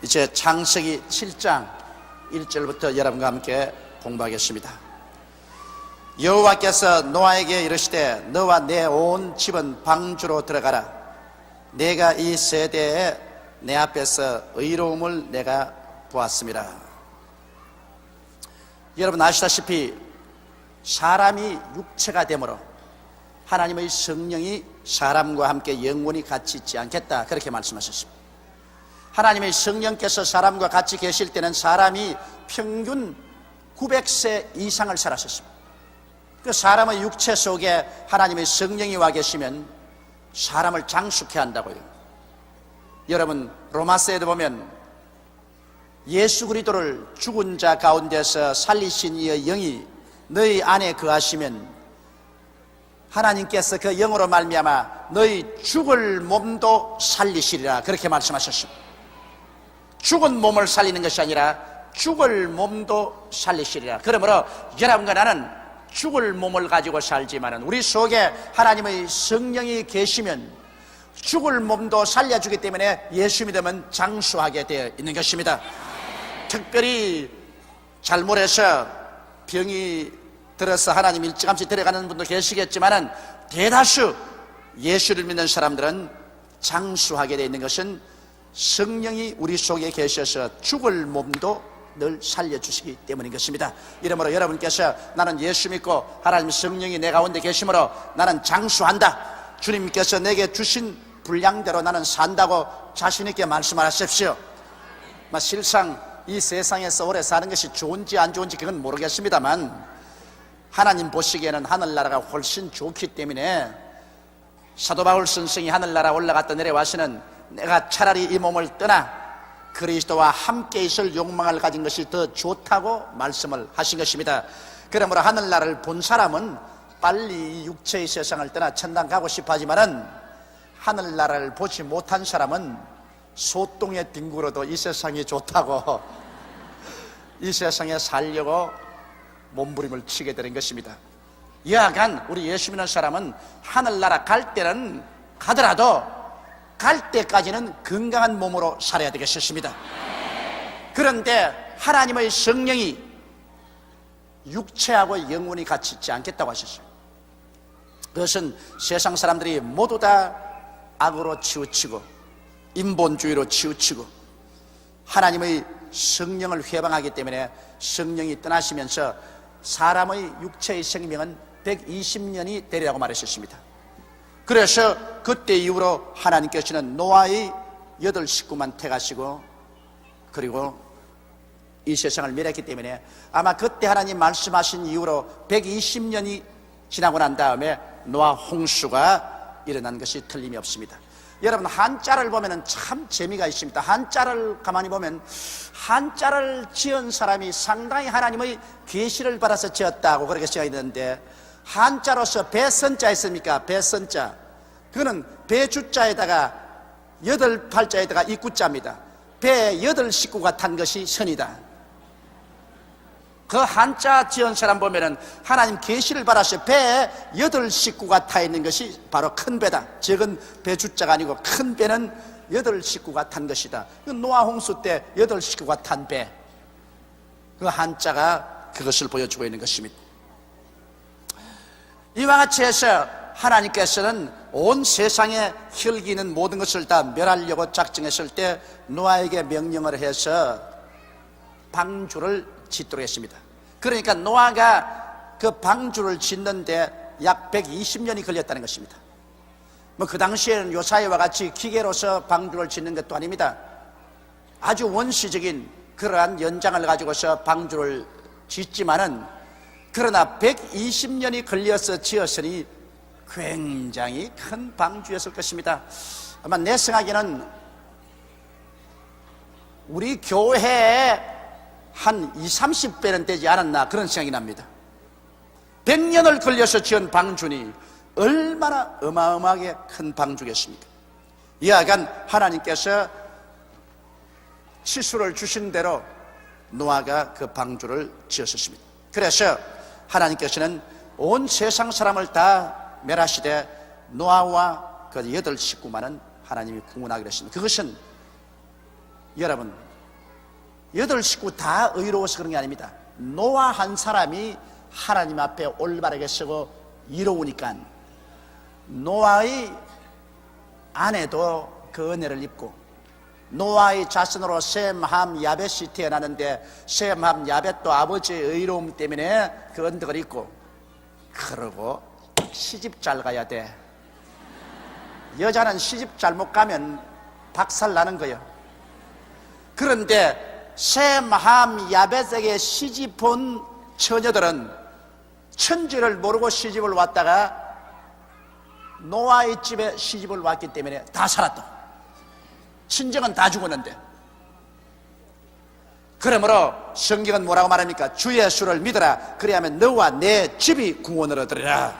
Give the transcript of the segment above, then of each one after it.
이제 창세기 7장 1절부터 여러분과 함께 공부하겠습니다. 여호와께서 노아에게 이르시되 너와 내 온 집은 방주로 들어가라. 내가 이 세대에 내 앞에서 의로움을 내가 보았습니다. 여러분 아시다시피 사람이 육체가 되므로 하나님의 성령이 사람과 함께 영원히 같이 있지 않겠다, 그렇게 말씀하셨습니다. 하나님의 성령께서 사람과 같이 계실 때는 사람이 평균 900세 이상을 살았었습니다. 그 사람의 육체 속에 하나님의 성령이 와 계시면 사람을 장수케 한다고요. 여러분 로마서에도 보면 예수 그리스도를 죽은 자 가운데서 살리신 이의 영이 너희 안에 거하시면 하나님께서 그 영으로 말미암아 너희 죽을 몸도 살리시리라, 그렇게 말씀하셨습니다. 죽은 몸을 살리는 것이 아니라 죽을 몸도 살리시리라. 그러므로 여러분과 나는 죽을 몸을 가지고 살지만은 우리 속에 하나님의 성령이 계시면 죽을 몸도 살려주기 때문에 예수 믿으면 장수하게 되어 있는 것입니다. 특별히 잘못해서 병이 들어서 하나님 일찌감치 데려가는 분도 계시겠지만은 대다수 예수를 믿는 사람들은 장수하게 되어 있는 것은 성령이 우리 속에 계셔서 죽을 몸도 늘 살려주시기 때문인 것입니다. 이러므로 여러분께서 나는 예수 믿고 하나님 성령이 내 가운데 계시므로 나는 장수한다, 주님께서 내게 주신 분량대로 나는 산다고 자신 있게 말씀하십시오. 실상 이 세상에서 오래 사는 것이 좋은지 안 좋은지 그건 모르겠습니다만 하나님 보시기에는 하늘나라가 훨씬 좋기 때문에 사도 바울 선생이 하늘나라 올라갔다 내려와서는 내가 차라리 이 몸을 떠나 그리스도와 함께 있을 욕망을 가진 것이 더 좋다고 말씀을 하신 것입니다. 그러므로 하늘나라를 본 사람은 빨리 이 육체의 세상을 떠나 천당 가고 싶어 하지만은 하늘나라를 보지 못한 사람은 소똥의 뒹굴어도 이 세상이 좋다고 이 세상에 살려고 몸부림을 치게 되는 것입니다. 여하간 우리 예수 믿는 사람은 하늘나라 갈 때는 가더라도 갈 때까지는 건강한 몸으로 살아야 되겠습니다. 그런데 하나님의 성령이 육체하고 영혼이 같이 있지 않겠다고 하셨어요. 그것은 세상 사람들이 모두 다 악으로 치우치고 인본주의로 치우치고 하나님의 성령을 회방하기 때문에 성령이 떠나시면서 사람의 육체의 생명은 120년이 되리라고 말하셨습니다. 그래서 그때 이후로 하나님께서는 노아의 8 식구만 택하시고 그리고 이 세상을 멸했기 때문에 아마 그때 하나님 말씀하신 이후로 120년이 지나고 난 다음에 노아 홍수가 일어난 것이 틀림이 없습니다. 여러분 한자를 보면 참 재미가 있습니다. 한자를 가만히 보면 한자를 지은 사람이 상당히 하나님의 계시를 받아서 지었다고 그렇게 생각이 드는데, 한자로서 배선자 있습니까? 배선자, 그거는 배주자에다가 8팔자에다가 입구자입니다. 배 8식구가 탄 것이 선이다. 그 한자 지은 사람 보면은 하나님 계시를 받아서 배에 8식구가 타 있는 것이 바로 큰 배다. 적은 배주자가 아니고 큰 배는 8식구가 탄 것이다. 그 노아 홍수 때 8식구가 탄 배, 그 한자가 그것을 보여주고 있는 것입니다. 이와 같이 해서 하나님께서는 온 세상에 혈기 있는 모든 것을 다 멸하려고 작정했을 때 노아에게 명령을 해서 방주를 짓도록 했습니다. 그러니까 노아가 그 방주를 짓는데 약 120년이 걸렸다는 것입니다. 그 당시에는 요사이와 같이 기계로서 방주를 짓는 것도 아닙니다. 아주 원시적인 그러한 연장을 가지고서 방주를 짓지만은 그러나 120년이 걸려서 지었으니 굉장히 큰 방주였을 것입니다. 아마 내 생각에는 우리 교회에 한 20, 30배는 되지 않았나 그런 생각이 납니다. 100년을 걸려서 지은 방주니 얼마나 어마어마하게 큰 방주겠습니까? 이하간 하나님께서 치수를 주신 대로 노아가 그 방주를 지었습니다. 그래서 하나님께서는 온 세상 사람을 다 멸하시되 노아와 그 8 식구만은 하나님이 구원하기로 했습니다. 그것은 여러분 여덟 식구 다 의로워서 그런 게 아닙니다. 노아 한 사람이 하나님 앞에 올바르게 서고 이로우니까 노아의 아내도 그 은혜를 입고, 노아의 자손으로 셈, 함, 야벳이 태어나는데 셈, 함, 야벳도 아버지의 의로움 때문에 그 언덕을 입고, 그러고 시집 잘 가야 돼. 여자는 시집 잘못 가면 박살 나는 거예요. 그런데 셈, 함, 야벳에게 시집 온 처녀들은 천지를 모르고 시집을 왔다가 노아의 집에 시집을 왔기 때문에 다 살았다. 친정은 다 죽었는데. 그러므로 성경은 뭐라고 말합니까? 주 예수를 믿어라. 그리하면 너와 내 집이 구원을 얻으리라.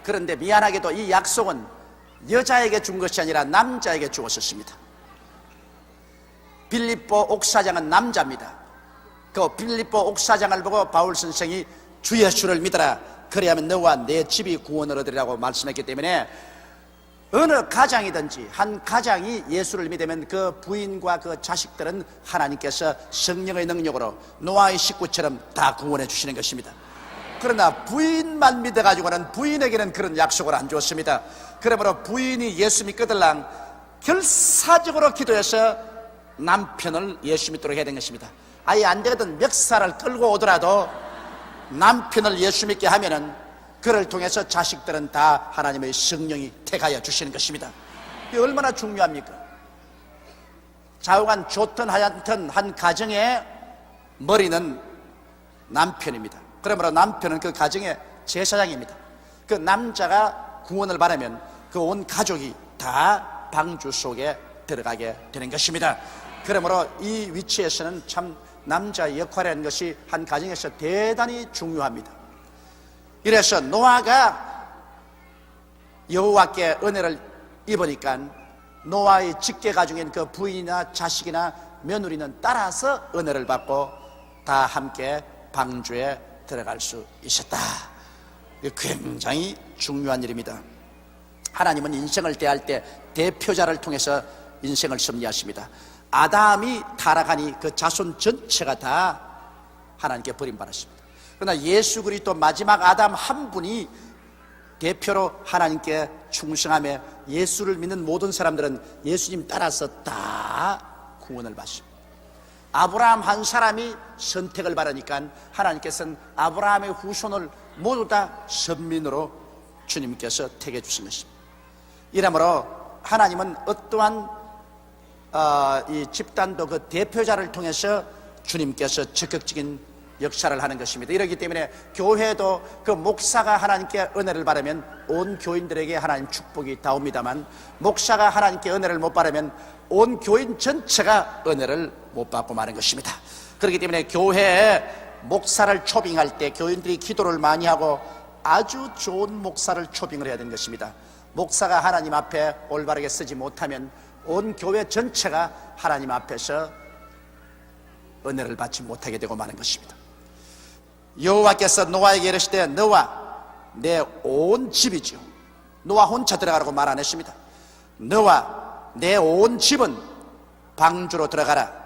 그런데 미안하게도 이 약속은 여자에게 준 것이 아니라 남자에게 주었었습니다. 빌립보 옥사장은 남자입니다. 그 빌립보 옥사장을 보고 바울 선생이 주 예수를 믿어라. 그래야면 너와 내 집이 구원을 얻으리라고 말씀했기 때문에 어느 가장이든지 한 가장이 예수를 믿으면 그 부인과 그 자식들은 하나님께서 성령의 능력으로 노아의 식구처럼 다 구원해 주시는 것입니다. 그러나 부인만 믿어가지고는 부인에게는 그런 약속을 안 주었습니다. 그러므로 부인이 예수 믿거들랑 결사적으로 기도해서 남편을 예수 믿도록 해야 되는 것입니다. 아예 안 되거든 멱살을 끌고 오더라도 남편을 예수 믿게 하면은 그를 통해서 자식들은 다 하나님의 성령이 택하여 주시는 것입니다. 이게 얼마나 중요합니까? 좌우간 좋든 하얗든 한 가정의 머리는 남편입니다. 그러므로 남편은 그 가정의 제사장입니다. 그 남자가 구원을 받으면 그 온 가족이 다 방주 속에 들어가게 되는 것입니다. 그러므로 이 위치에서는 참 남자의 역할이라는 것이 한 가정에서 대단히 중요합니다. 이래서 노아가 여호와께 은혜를 입으니까 노아의 직계 가중인 그 부인이나 자식이나 며느리는 따라서 은혜를 받고 다 함께 방주에 들어갈 수 있었다. 굉장히 중요한 일입니다. 하나님은 인생을 대할 때 대표자를 통해서 인생을 섭리하십니다. 아담이 타락하니 그 자손 전체가 다 하나님께 버림받았습니다. 그러나 예수 그리스도 마지막 아담 한 분이 대표로 하나님께 충성하며 예수를 믿는 모든 사람들은 예수님 따라서 다 구원을 받습니다. 아브라함 한 사람이 선택을 받으니까 하나님께서는 아브라함의 후손을 모두 다 선민으로 주님께서 택해 주신 것입니다. 이러므로 하나님은 어떠한 이 집단도 그 대표자를 통해서 주님께서 적극적인 역사를 하는 것입니다. 이렇기 때문에 교회도 그 목사가 하나님께 은혜를 받으면 온 교인들에게 하나님 축복이 닿습니다만, 목사가 하나님께 은혜를 못 받으면 온 교인 전체가 은혜를 못 받고 마는 것입니다. 그렇기 때문에 교회에 목사를 초빙할 때 교인들이 기도를 많이 하고 아주 좋은 목사를 초빙을 해야 되는 것입니다. 목사가 하나님 앞에 올바르게 쓰지 못하면 온 교회 전체가 하나님 앞에서 은혜를 받지 못하게 되고 마는 것입니다. 여호와께서 노아에게 이르시되 너와 내 온 집이죠. 노아 혼자 들어가라고 말 안 했습니다. 너와 내 온 집은 방주로 들어가라.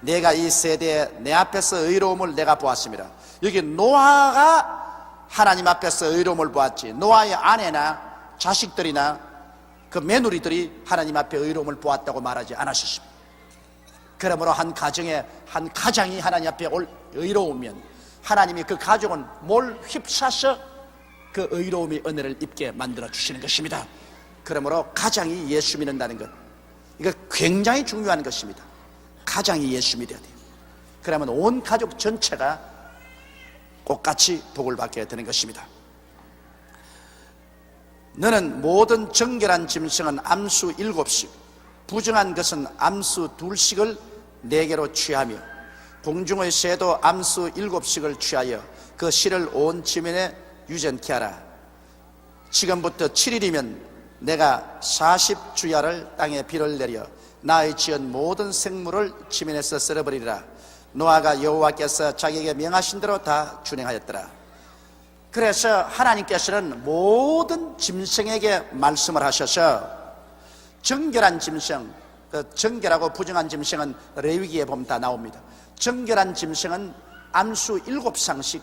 내가 이 세대에 내 앞에서 의로움을 내가 보았습니다. 여기 노아가 하나님 앞에서 의로움을 보았지, 노아의 아내나 자식들이나 그 며느리들이 하나님 앞에 의로움을 보았다고 말하지 않으셨습니다. 그러므로 한 가장이 하나님 앞에 의로우면 하나님이 그 가족은 뭘 휩싸서 그 의로움의 은혜를 입게 만들어 주시는 것입니다. 그러므로 가장이 예수 믿는다는 것, 이거 굉장히 중요한 것입니다. 가장이 예수 믿어야 돼요. 그러면 온 가족 전체가 똑같이 복을 받게 되는 것입니다. 너는 모든 정결한 짐승은 암수 7씩, 부정한 것은 암수 2씩을 내게로 취하며 공중의 새도 암수 7씩을 취하여 그 실을 온 지면에 유전케 하라. 지금부터 7일이면 내가 40주야를 땅에 비를 내려 나의 지은 모든 생물을 지면에서 썰어버리리라. 노아가 여호와께서 자기에게 명하신 대로 다 준행하였더라. 그래서 하나님께서는 모든 짐승에게 말씀을 하셔서 정결한 짐승, 그 정결하고 부정한 짐승은 레위기에 보면 다 나옵니다. 정결한 짐승은 암수 7상씩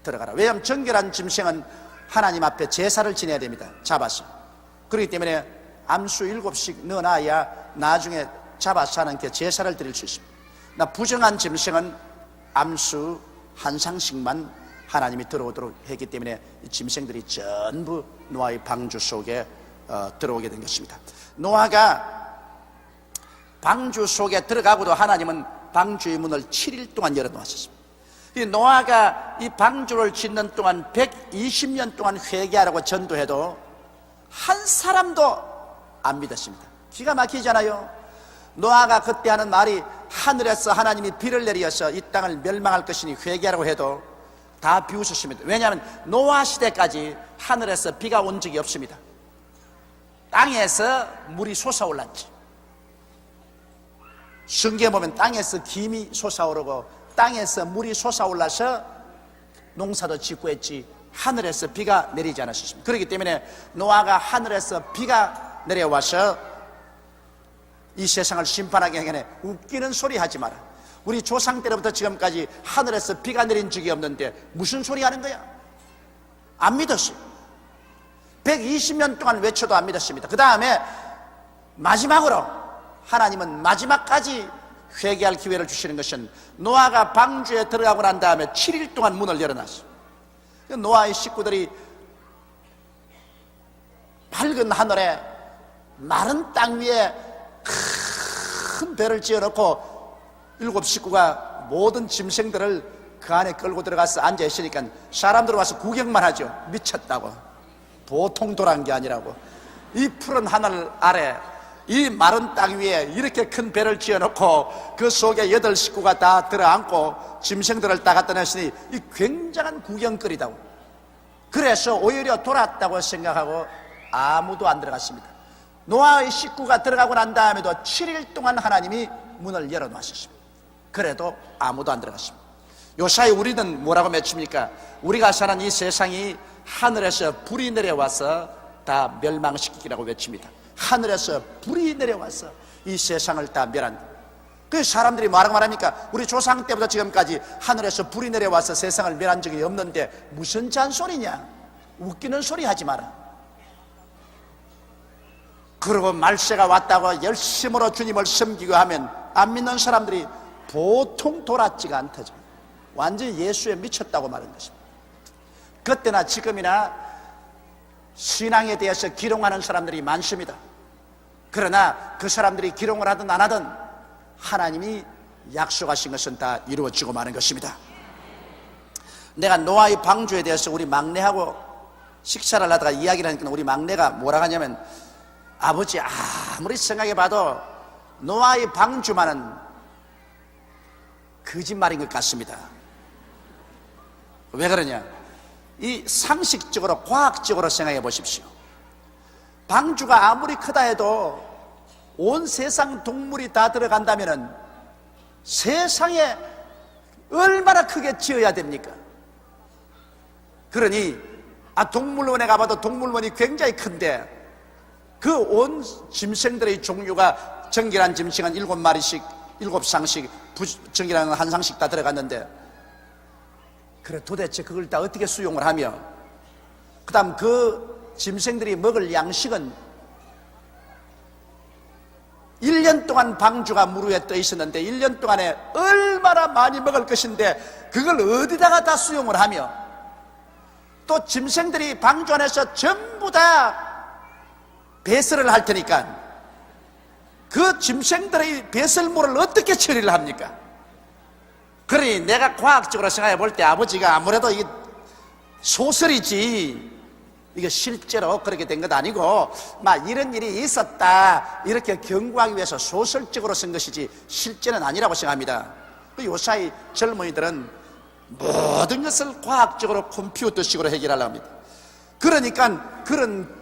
들어가라. 왜냐하면 정결한 짐승은 하나님 앞에 제사를 지내야 됩니다. 잡아서. 그렇기 때문에 암수 7씩 넣어놔야 나중에 잡아서 하나님께 제사를 드릴 수 있습니다. 나 부정한 짐승은 암수 1상씩만 하나님이 들어오도록 했기 때문에 이 짐승들이 전부 노아의 방주 속에 들어오게 된 것입니다. 노아가 방주 속에 들어가고도 하나님은 방주의 문을 7일 동안 열어놓았습니다. 이 노아가 이 방주를 짓는 동안 120년 동안 회개하라고 전도해도 한 사람도 안 믿었습니다. 기가 막히잖아요. 노아가 그때 하는 말이 하늘에서 하나님이 비를 내리어서 이 땅을 멸망할 것이니 회개하라고 해도 다 비웃으십니다. 왜냐하면 노아 시대까지 하늘에서 비가 온 적이 없습니다. 땅에서 물이 솟아올랐지. 성경에 보면 땅에서 김이 솟아오르고 땅에서 물이 솟아올라서 농사도 짓고 했지 하늘에서 비가 내리지 않았습니다. 그렇기 때문에 노아가 하늘에서 비가 내려와서 이 세상을 심판하기 전에 웃기는 소리 하지 마라. 우리 조상 때로부터 지금까지 하늘에서 비가 내린 적이 없는데 무슨 소리 하는 거야? 안 믿었어요. 120년 동안 외쳐도 안 믿었습니다. 그 다음에 마지막으로 하나님은 마지막까지 회개할 기회를 주시는 것은 노아가 방주에 들어가고 난 다음에 7일 동안 문을 열어놨어요. 노아의 식구들이 밝은 하늘에 마른 땅 위에 큰 배를 지어놓고 7 식구가 모든 짐승들을 그 안에 끌고 들어가서 앉아 있으니까 사람들 와서 구경만 하죠. 미쳤다고. 보통 돌아간 게 아니라고. 이 푸른 하늘 아래 이 마른 땅 위에 이렇게 큰 배를 지어놓고 그 속에 8 식구가 다 들어앉고 짐승들을 다 갖다 냈으니 이 굉장한 구경거리다고. 그래서 오히려 돌았다고 생각하고 아무도 안 들어갔습니다. 노아의 식구가 들어가고 난 다음에도 7일 동안 하나님이 문을 열어놓으셨습니다. 그래도 아무도 안 들어갔습니다. 요사이 우리는 뭐라고 맺힙니까? 우리가 사는 이 세상이 하늘에서 불이 내려와서 다 멸망시키기라고 외칩니다. 하늘에서 불이 내려와서 이 세상을 다 멸한다. 그 사람들이 뭐라고 말합니까? 우리 조상 때부터 지금까지 하늘에서 불이 내려와서 세상을 멸한 적이 없는데 무슨 잔소리냐? 웃기는 소리 하지 마라. 그리고 말세가 왔다고 열심으로 주님을 섬기고 하면 안 믿는 사람들이 보통 돌았지가 않다죠. 완전히 예수에 미쳤다고 말한 것입니다. 그때나 지금이나 신앙에 대해서 기롱하는 사람들이 많습니다. 그러나 그 사람들이 기롱을 하든 안 하든 하나님이 약속하신 것은 다 이루어지고 마는 것입니다. 내가 노아의 방주에 대해서 우리 막내하고 식사를 하다가 이야기를 하니까 우리 막내가 뭐라 하냐면, 아버지 아무리 생각해봐도 노아의 방주만은 거짓말인 것 같습니다. 왜 그러냐? 이 상식적으로 과학적으로 생각해 보십시오. 방주가 아무리 크다 해도 온 세상 동물이 다 들어간다면 세상에 얼마나 크게 지어야 됩니까? 그러니 동물원에 가봐도 동물원이 굉장히 큰데 그 온 짐승들의 종류가 정결한 짐승은 7마리씩 7상씩 부정결한 1상씩 다 들어갔는데, 그래 도대체 그걸 다 어떻게 수용을 하며 그 다음 그 짐승들이 먹을 양식은 1년 동안 방주가 물 위에 떠 있었는데 1년 동안에 얼마나 많이 먹을 것인데 그걸 어디다가 다 수용을 하며, 또 짐승들이 방주 안에서 전부 다 배설을 할 테니까 그 짐승들의 배설물을 어떻게 처리를 합니까? 그러니 내가 과학적으로 생각해 볼 때 아버지가 아무래도 이게 소설이지 이게 실제로 그렇게 된 것 아니고 막 이런 일이 있었다 이렇게 경고하기 위해서 소설적으로 쓴 것이지 실제는 아니라고 생각합니다. 요사이 젊은이들은 모든 것을 과학적으로 컴퓨터식으로 해결하려고 합니다. 그러니까 그런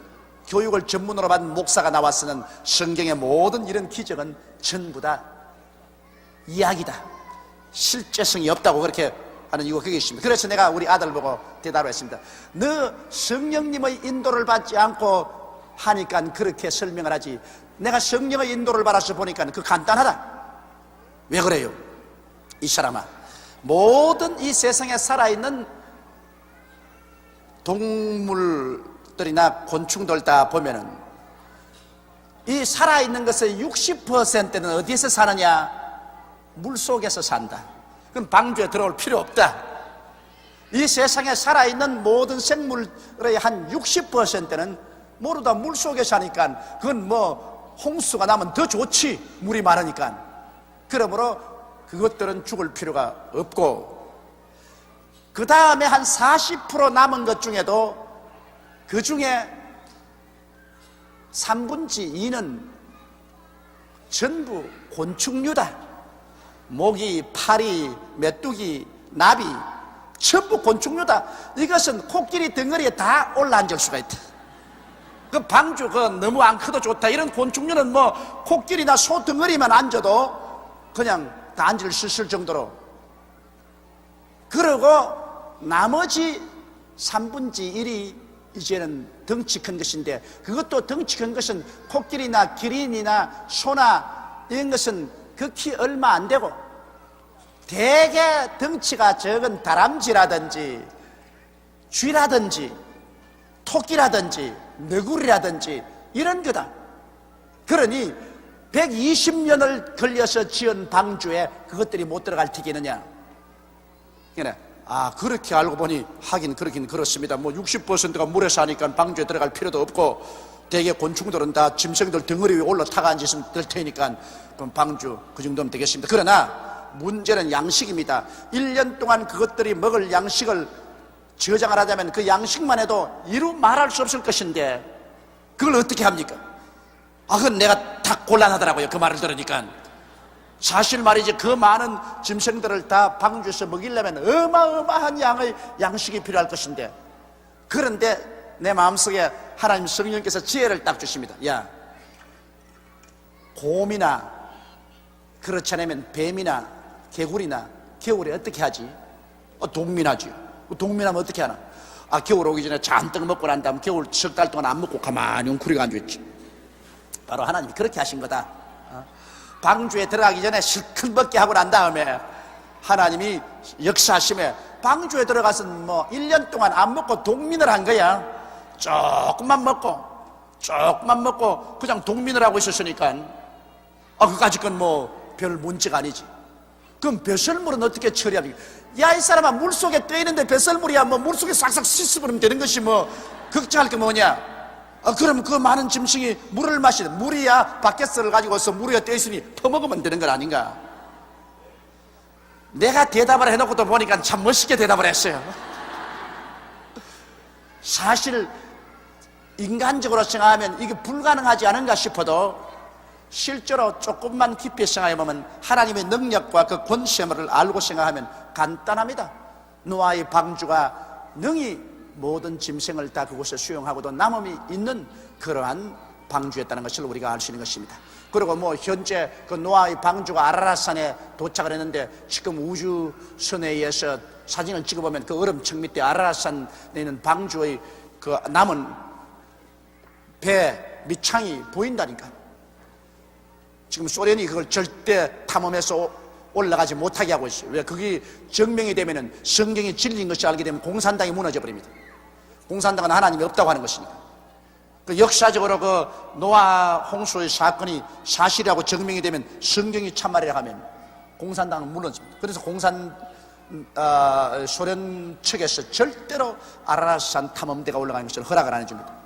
교육을 전문으로 받은 목사가 나와서는 성경의 모든 이런 기적은 전부 다 이야기다, 실제성이 없다고 그렇게 하는 이유가 그게 있습니다. 그래서 내가 우리 아들 보고 대답을 했습니다. 너 성령님의 인도를 받지 않고 하니까 그렇게 설명을 하지, 내가 성령의 인도를 받아서 보니까 그 간단하다. 왜 그래요? 이 사람아, 모든 이 세상에 살아있는 동물들이나 곤충들 다 보면은 이 살아있는 것의 60%는 어디에서 사느냐? 물속에서 산다. 그럼 방주에 들어올 필요 없다. 이 세상에 살아있는 모든 생물의 한 60%는 모두 다 물속에 사니까 그건 뭐 홍수가 나면 더 좋지, 물이 많으니까. 그러므로 그것들은 죽을 필요가 없고, 그 다음에 한 40% 남은 것 중에도 그 중에 3분의 2는 전부 곤충류다. 모기, 파리, 메뚜기, 나비 전부 곤충류다. 이것은 코끼리 덩어리에 다 올라앉을 수가 있다. 그 방주 너무 안 커도 좋다. 이런 곤충류는 뭐 코끼리나 소 덩어리만 앉아도 그냥 다 앉을 수 있을 정도로. 그리고 나머지 3분의 1이 이제는 덩치 큰 것인데, 그것도 덩치 큰 것은 코끼리나 기린이나 소나 이런 것은 극히 얼마 안 되고, 대개 덩치가 적은 다람쥐라든지 쥐라든지 토끼라든지 너구리라든지 이런 거다. 그러니 120년을 걸려서 지은 방주에 그것들이 못 들어갈 테겠느냐. 그렇게 알고 보니 하긴 그렇긴 그렇습니다. 뭐 60%가 물에 사니까 방주에 들어갈 필요도 없고, 대개 곤충들은 다 짐승들 덩어리 위에 올라타가 앉으시면 될 테니까 그럼 방주 그 정도면 되겠습니다. 그러나 문제는 양식입니다. 1년 동안 그것들이 먹을 양식을 저장을 하자면 그 양식만 해도 이루 말할 수 없을 것인데 그걸 어떻게 합니까? 그건 내가 다 곤란하더라고요. 그 말을 들으니까. 사실 말이지, 그 많은 짐승들을 다 방주에서 먹이려면 어마어마한 양의 양식이 필요할 것인데, 그런데 내 마음속에 하나님 성령께서 지혜를 딱 주십니다. 야, 곰이나 그렇지 않으면 뱀이나 개구리나 겨울에 어떻게 하지? 동민하지. 동민하면 어떻게 하나? 겨울 오기 전에 잔뜩 먹고 난 다음 겨울 석 달 동안 안 먹고 가만히 웅크리고 앉아있지. 바로 하나님이 그렇게 하신 거다. 방주에 들어가기 전에 실컷 먹게 하고 난 다음에 하나님이 역사하심에 방주에 들어가서 뭐 1년 동안 안 먹고 동민을 한 거야. 조금만 먹고 그냥 동민을 하고 있었으니까 그까짓 건 뭐 별 문제가 아니지. 그럼 배설물은 어떻게 처리합니까? 야, 이 사람아, 물속에 떠있는데 배설물이야. 뭐 물속에 싹싹 씻어버리면 되는 것이 뭐 걱정할 게 뭐냐. 그럼 그 많은 짐승이 물을 마시는, 물이야 바켓을 가지고서 물에 떠있으니 퍼먹으면 되는 건 아닌가. 내가 대답을 해놓고도 보니까 참 멋있게 대답을 했어요. 사실 인간적으로 생각하면 이게 불가능하지 않은가 싶어도 실제로 조금만 깊이 생각해보면 하나님의 능력과 그 권세를 알고 생각하면 간단합니다. 노아의 방주가 능히 모든 짐승을 다 그곳에 수용하고도 남음이 있는 그러한 방주였다는 것을 우리가 알 수 있는 것입니다. 그리고 뭐 현재 그 노아의 방주가 아라랏산에 도착을 했는데, 지금 우주선에 의해서 사진을 찍어보면 그 얼음층 밑에 아라랏산에 있는 방주의 그 남은 배 밑창이 보인다니까. 지금 소련이 그걸 절대 탐험해서 올라가지 못하게 하고 있어요. 왜? 그게 증명이 되면은, 성경이 진리인 것이 알게 되면 공산당이 무너져 버립니다. 공산당은 하나님이 없다고 하는 것이니까. 그 역사적으로 그 노아 홍수의 사건이 사실이라고 증명이 되면, 성경이 참말이라고 하면 공산당은 무너집니다. 그래서 소련 측에서 절대로 아라랏산 탐험대가 올라가는 것을 허락을 안 해줍니다.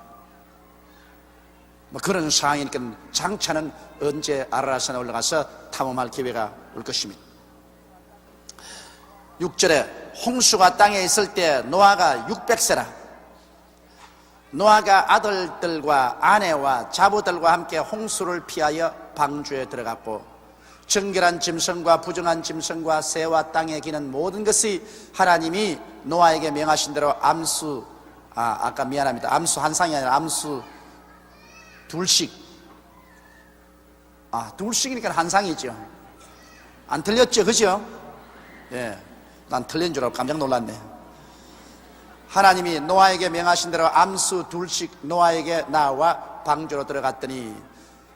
뭐 그런 상황이니까 장차는 언제 아라랏산에 올라가서 탐험할 기회가 올 것입니다. 6절에 홍수가 땅에 있을 때 노아가 600세라. 노아가 아들들과 아내와 자부들과 함께 홍수를 피하여 방주에 들어갔고, 정결한 짐승과 부정한 짐승과 새와 땅에 기는 모든 것이 하나님이 노아에게 명하신 대로 암수 한상이 아니라 암수 둘씩. 둘씩이니까 한상이죠. 안 틀렸죠, 그죠? 예, 난 틀린 줄 알고 깜짝 놀랐네. 하나님이 노아에게 명하신 대로 암수 둘씩 노아에게 나와 방주로 들어갔더니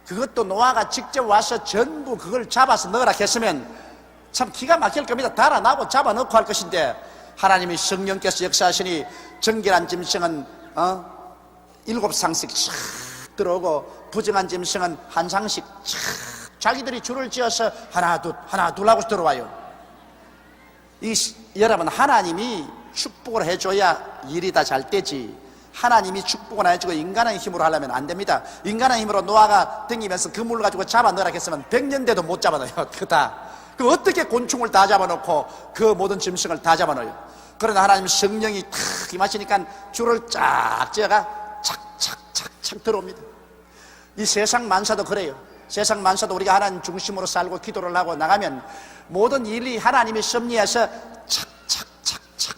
그것도 노아가 직접 와서 전부 그걸 잡아서 넣으라 했으면 참 기가 막힐 겁니다. 달아나고 잡아넣고 할 것인데, 하나님이 성령께서 역사하시니 정결한 짐승은 7상씩 촥 들어오고 부정한 짐승은 한 상씩 촥, 자기들이 줄을 지어서 하나 둘 하고 들어와요. 여러분, 하나님이 축복을 해줘야 일이 다 잘 되지, 하나님이 축복을 안 해주고 인간의 힘으로 하려면 안 됩니다. 인간의 힘으로 노아가 댕기면서 그물을 가지고 잡아넣으라 했으면 100년 돼도 못 잡아넣어요. 그 어떻게 곤충을 다 잡아놓고 그 모든 짐승을 다 잡아넣어요. 그러나 하나님 성령이 탁 임하시니까 줄을 쫙 지어가 착착착착 들어옵니다. 이 세상 만사도 그래요. 세상 만사도 우리가 하나님 중심으로 살고 기도를 하고 나가면 모든 일이 하나님이 섭리해서 착착착착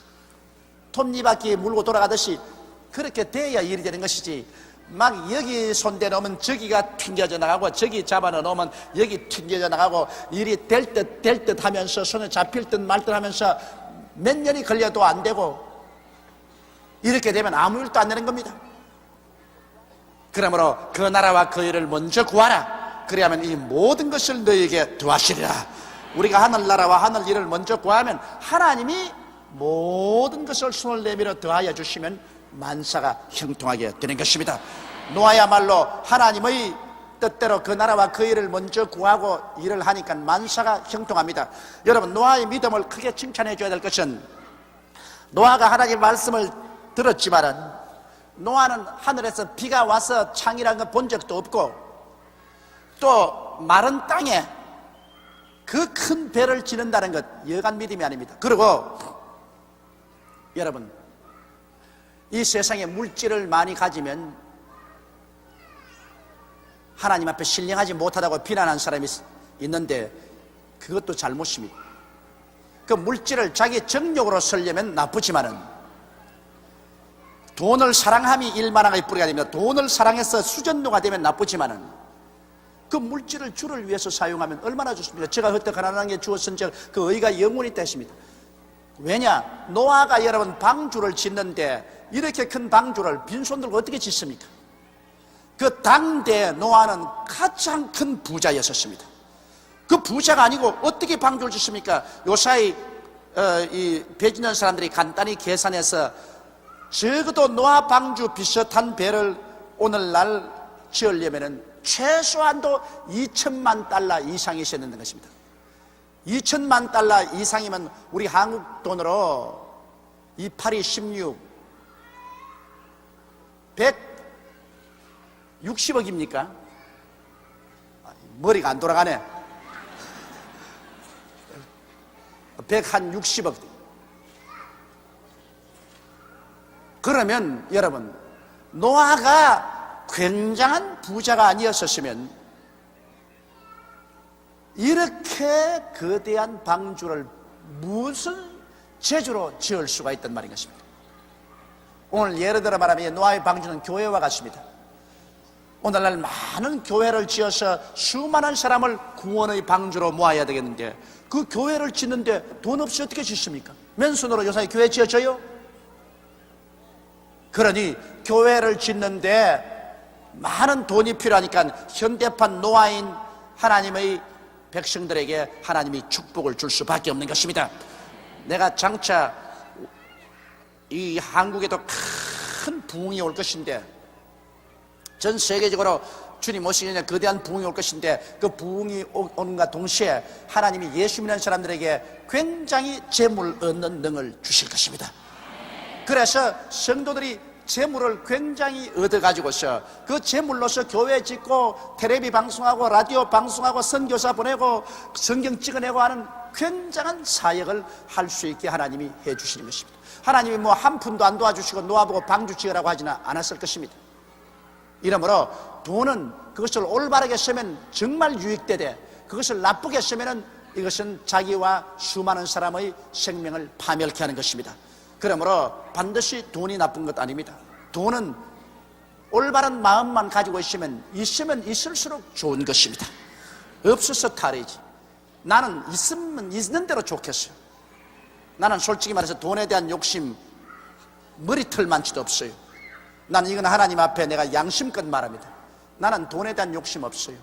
톱니바퀴 물고 돌아가듯이 그렇게 돼야 일이 되는 것이지, 막 여기 손대 놓으면 저기가 튕겨져 나가고 저기 잡아넣어 놓으면 여기 튕겨져 나가고 일이 될 듯 하면서 손에 잡힐 듯 말 듯 하면서 몇 년이 걸려도 안 되고, 이렇게 되면 아무 일도 안 되는 겁니다. 그러므로 그 나라와 그 일을 먼저 구하라. 그래야만 이 모든 것을 너희에게 더하시리라. 우리가 하늘나라와 하늘 일을 먼저 구하면 하나님이 모든 것을 손을 내밀어 더하여 주시면 만사가 형통하게 되는 것입니다. 노아야말로 하나님의 뜻대로 그 나라와 그 일을 먼저 구하고 일을 하니까 만사가 형통합니다. 여러분, 노아의 믿음을 크게 칭찬해 줘야 될 것은, 노아가 하나님의 말씀을 들었지만은 노아는 하늘에서 비가 와서 창이라는 걸 본 적도 없고, 또 마른 땅에 그 큰 배를 지는다는 것 여간 믿음이 아닙니다. 그리고 여러분, 이 세상에 물질을 많이 가지면 하나님 앞에 신령하지 못하다고 비난하는 사람이 있는데, 그것도 잘못입니다. 그 물질을 자기 정욕으로 쓰려면 나쁘지만은, 돈을 사랑함이 일만하게 뿌리가 됩니다. 돈을 사랑해서 수전노가 되면 나쁘지만은, 그 물질을 주를 위해서 사용하면 얼마나 좋습니까? 제가 그때 가난하게 주었은 그 의가 영원히 되십니다. 왜냐? 노아가 여러분 방주를 짓는데 이렇게 큰 방주를 빈손 들고 어떻게 짓습니까? 그 당대 노아는 가장 큰 부자였었습니다. 그 부자가 아니고 어떻게 방주를 짓습니까? 요사이 이 배 짓는 사람들이 간단히 계산해서 적어도 노아 방주 비슷한 배를 오늘날 지으려면은 최소한도 2천만 달러 이상이 있어야 되는 것입니다. 2천만 달러 이상이면 우리 한국 돈으로 28이 16 160억입니까? 머리가 안 돌아가네. 160억. 그러면 여러분, 노아가 굉장한 부자가 아니었었으면 이렇게 거대한 방주를 무슨 재주로 지을 수가 있단 말인 것입니다. 오늘 예를 들어 말하면 노아의 방주는 교회와 같습니다. 오늘날 많은 교회를 지어서 수많은 사람을 구원의 방주로 모아야 되겠는데, 그 교회를 짓는데 돈 없이 어떻게 짓습니까? 맨손으로 요새 교회 지어져요? 그러니 교회를 짓는데 많은 돈이 필요하니까 현대판 노아인 하나님의 백성들에게 하나님이 축복을 줄 수밖에 없는 것입니다. 내가 장차 이 한국에도 큰 부흥이 올 것인데, 전 세계적으로 주님 오시기 거대한 부흥이 올 것인데, 그 부흥이 오는가 동시에 하나님이 예수 믿는 사람들에게 굉장히 재물 얻는 능을 주실 것입니다. 그래서 성도들이 재물을 굉장히 얻어가지고서 그 재물로서 교회 짓고 텔레비 방송하고 라디오 방송하고 선교사 보내고 성경 찍어내고 하는 굉장한 사역을 할 수 있게 하나님이 해주시는 것입니다. 하나님이 뭐 한 푼도 안 도와주시고 놓아보고 방주 지으라고 하지는 않았을 것입니다. 이러므로 돈은 그것을 올바르게 쓰면 정말 유익되되, 그것을 나쁘게 쓰면 이것은 자기와 수많은 사람의 생명을 파멸케 하는 것입니다. 그러므로 반드시 돈이 나쁜 것 아닙니다. 돈은 올바른 마음만 가지고 있으면 있을수록 좋은 것입니다. 없어서 탈이지. 나는 있으면 있는 대로 좋겠어요. 나는 솔직히 말해서 돈에 대한 욕심 머리털만치도 없어요. 나는 이건 하나님 앞에 내가 양심껏 말합니다. 나는 돈에 대한 욕심 없어요.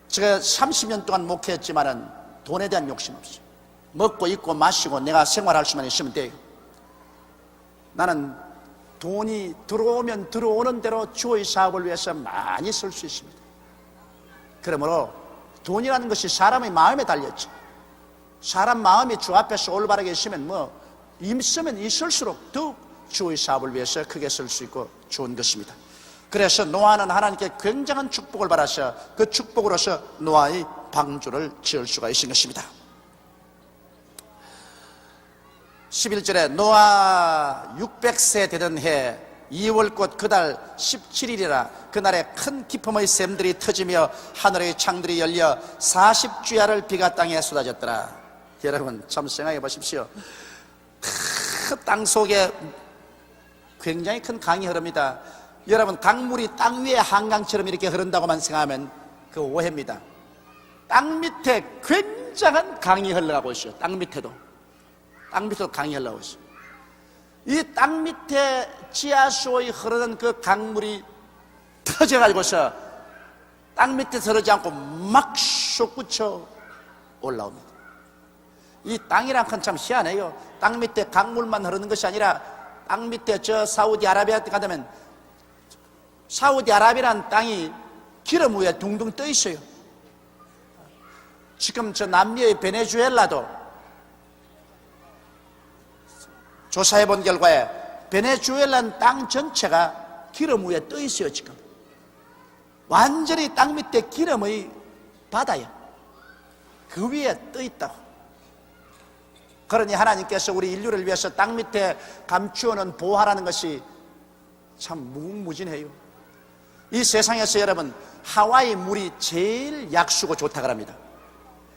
제가 30년 동안 목회했지만은 돈에 대한 욕심 없어요. 먹고 입고 마시고 내가 생활할 수만 있으면 돼요. 나는 돈이 들어오면 들어오는 대로 주의 사업을 위해서 많이 쓸 수 있습니다. 그러므로 돈이라는 것이 사람의 마음에 달렸죠. 사람 마음이 주 앞에서 올바르게 있으면 있으면 있을수록 더욱 주의 사업을 위해서 크게 쓸 수 있고 좋은 것입니다. 그래서 노아는 하나님께 굉장한 축복을 받아서 그 축복으로서 노아의 방주를 지을 수가 있은 것입니다. 11절에 노아 600세 되던 해 2월꽃 그달 17일이라 그날에 큰 기품의 샘들이 터지며 하늘의 창들이 열려 40주야를 비가 땅에 쏟아졌더라. 여러분 참 생각해 보십시오. 땅 속에 굉장히 큰 강이 흐릅니다. 여러분 강물이 땅 위에 한강처럼 이렇게 흐른다고만 생각하면 그 오해입니다. 땅 밑에 굉장한 강이 흘러가고 있어요. 땅 밑에도 강이 흘러가고 있어요. 이 땅 밑에 지하수의 흐르는 그 강물이 터져가지고서 땅 밑에 흐르지 않고 막 솟구쳐 올라옵니다. 이 땅이란 건 참 희한해요. 땅 밑에 강물만 흐르는 것이 아니라 땅 밑에 저 사우디아라비아 때 가면 사우디아라비아라는 땅이 기름 위에 둥둥 떠 있어요. 지금 저 남미의 베네수엘라도 조사해 본 결과에 베네수엘라는 땅 전체가 기름 위에 떠 있어요. 지금 완전히 땅 밑에 기름의 바다예요. 그 위에 떠 있다고. 그러니 하나님께서 우리 인류를 위해서 땅 밑에 감추어놓은 보화라는 것이 참 무궁무진해요. 이 세상에서 여러분 하와이 물이 제일 약수고 좋다고 합니다.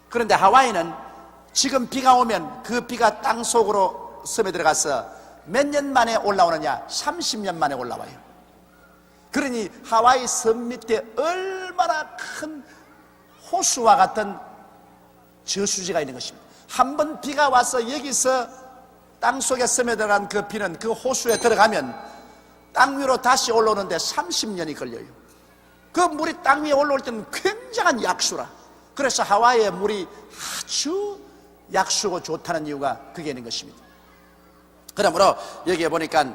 그런데 하와이는 지금 비가 오면 그 비가 땅 속으로 섬에 들어가서 몇 년 만에 올라오느냐? 30년 만에 올라와요. 그러니 하와이 섬 밑에 얼마나 큰 호수와 같은 저수지가 있는 것입니다. 한번 비가 와서 여기서 땅 속에 섬에 들어간 그 비는 그 호수에 들어가면 땅 위로 다시 올라오는데 30년이 걸려요. 그 물이 땅 위에 올라올 때는 굉장한 약수라. 그래서 하와이의 물이 아주 약수고 좋다는 이유가 그게 있는 것입니다. 그러므로 여기에 보니까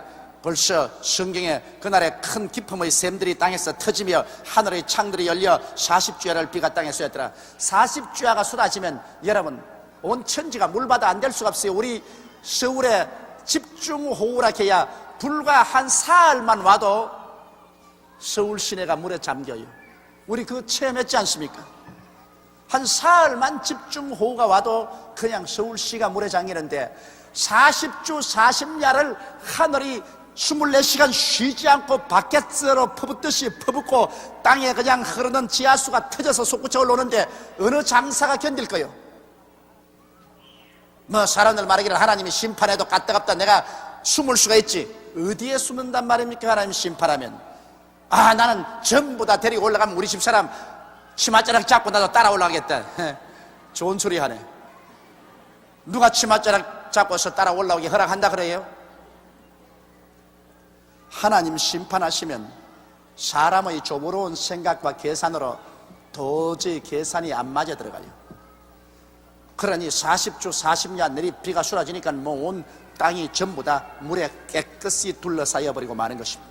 벌써 성경에 그날에 큰 기품의 샘들이 땅에서 터지며 하늘의 창들이 열려 40주야를 비가 땅에 쏟았더라. 40주야가 쏟아지면 여러분 온 천지가 물바다 안 될 수가 없어요. 우리 서울에 집중호우라 해야 불과 한 사흘만 와도 서울 시내가 물에 잠겨요. 우리 그거 체험했지 않습니까? 한 사흘만 집중호우가 와도 그냥 서울시가 물에 잠기는데 40주 40야를 하늘이 24시간 쉬지 않고 바켓으로 퍼붓듯이 퍼붓고 땅에 그냥 흐르는 지하수가 터져서 솟구쳐 올라오는데 어느 장사가 견딜 거요? 사람들 말하기를 하나님이 심판해도 까딱없다 내가 숨을 수가 있지. 어디에 숨는단 말입니까? 하나님 심판하면 나는 전부 다 데리고 올라가면 우리 집사람 치맛자락 잡고 나도 따라 올라가겠다. 좋은 소리 하네. 누가 치맛자락 잡고서 따라 올라오게 허락한다 그래요? 하나님 심판하시면 사람의 조부러운 생각과 계산으로 도저히 계산이 안 맞아 들어가요. 그러니 40주 40년 내리 비가 쏟아지니까 온 땅이 전부 다 물에 깨끗이 둘러싸여 버리고 마는 것입니다.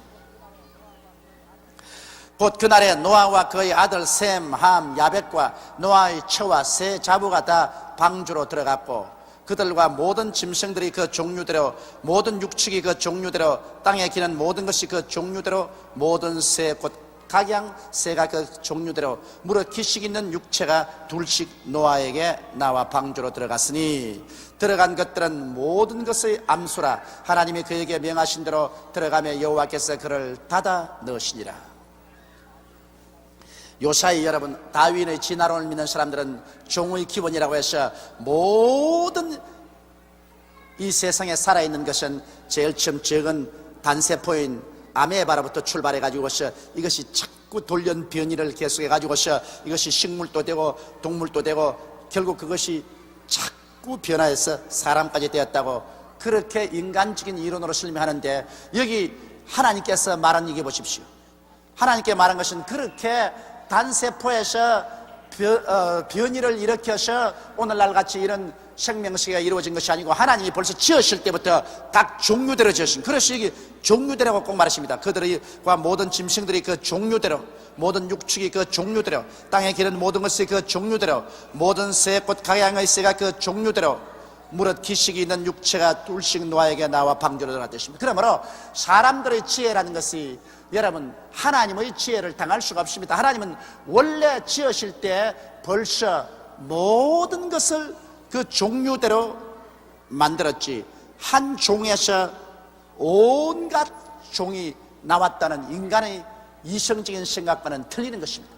곧 그날에 노아와 그의 아들 셈, 함, 야벳과 노아의 처와 세 자부가 다 방주로 들어갔고 그들과 모든 짐승들이 그 종류대로 모든 육축이 그 종류대로 땅에 기는 모든 것이 그 종류대로 모든 새 곧 각양 새가 그 종류대로 무릇 기식 있는 육체가 둘씩 노아에게 나와 방주로 들어갔으니 들어간 것들은 모든 것의 암수라. 하나님이 그에게 명하신 대로 들어가며 여호와께서 그를 닫아 넣으시니라. 요사이 여러분 다윈의 진화론을 믿는 사람들은 종의 기본이라고 해서 모든 이 세상에 살아있는 것은 제일 처음 적은 단세포인 아메바로부터 출발해가지고서 이것이 자꾸 돌연 변이를 계속해가지고서 이것이 식물도 되고 동물도 되고 결국 그것이 자꾸 변화해서 사람까지 되었다고 그렇게 인간적인 이론으로 설명하는데 여기 하나님께서 말한 얘기 보십시오. 하나님께 말한 것은 그렇게 단세포에서 변이를 일으켜서 오늘날 같이 이런 생명세계가 이루어진 것이 아니고 하나님이 벌써 지으실 때부터 각 종류대로 지으신, 그래서 이게 종류대로고 꼭 말하십니다. 그들과 모든 짐승들이 그 종류대로, 모든 육축이 그 종류대로, 땅에 기는 모든 것이 그 종류대로, 모든 새 꽃 각양의 새가 그 종류대로, 무릇 기식이 있는 육체가 둘씩 노아에게 나와 방주로 들어갔습니다. 그러므로 사람들의 지혜라는 것이 여러분 하나님의 지혜를 당할 수가 없습니다. 하나님은 원래 지으실 때 벌써 모든 것을 그 종류대로 만들었지, 한 종에서 온갖 종이 나왔다는 인간의 이성적인 생각과는 틀리는 것입니다.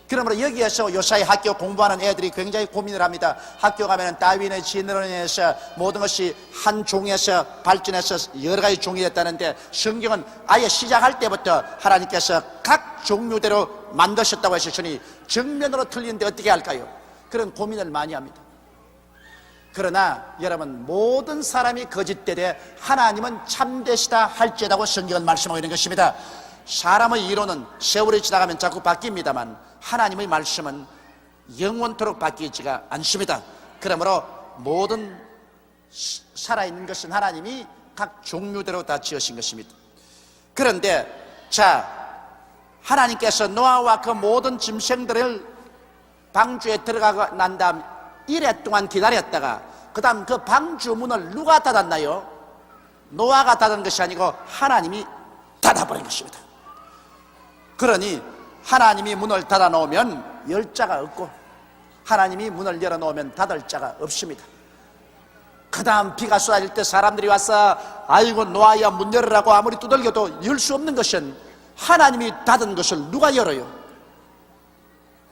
그러므로 여기에서 요사이 학교 공부하는 애들이 굉장히 고민을 합니다. 학교 가면 다윈의 진론에서 모든 것이 한 종에서 발전해서 여러 가지 종이 됐다는데, 성경은 아예 시작할 때부터 하나님께서 각 종류대로 만드셨다고 하셨으니 정면으로 틀리는데 어떻게 할까요? 그런 고민을 많이 합니다. 그러나 여러분, 모든 사람이 거짓되되 하나님은 참되시다 할지라고 성경은 말씀하고 있는 것입니다. 사람의 이론은 세월이 지나가면 자꾸 바뀝니다만 하나님의 말씀은 영원토록 바뀌지가 않습니다. 그러므로 모든 살아있는 것은 하나님이 각 종류대로 다 지으신 것입니다. 그런데 하나님께서 노아와 그 모든 짐승들을 방주에 들어가고 난 다음 이래 동안 기다렸다가 그 다음 그 방주 문을 누가 닫았나요? 노아가 닫은 것이 아니고 하나님이 닫아버린 것입니다. 그러니 하나님이 문을 닫아 놓으면 열 자가 없고 하나님이 문을 열어 놓으면 닫을 자가 없습니다. 그 다음 비가 쏟아질 때 사람들이 와서 아이고 노아야 문 열으라고 아무리 두들겨도 열 수 없는 것은 하나님이 닫은 것을 누가 열어요?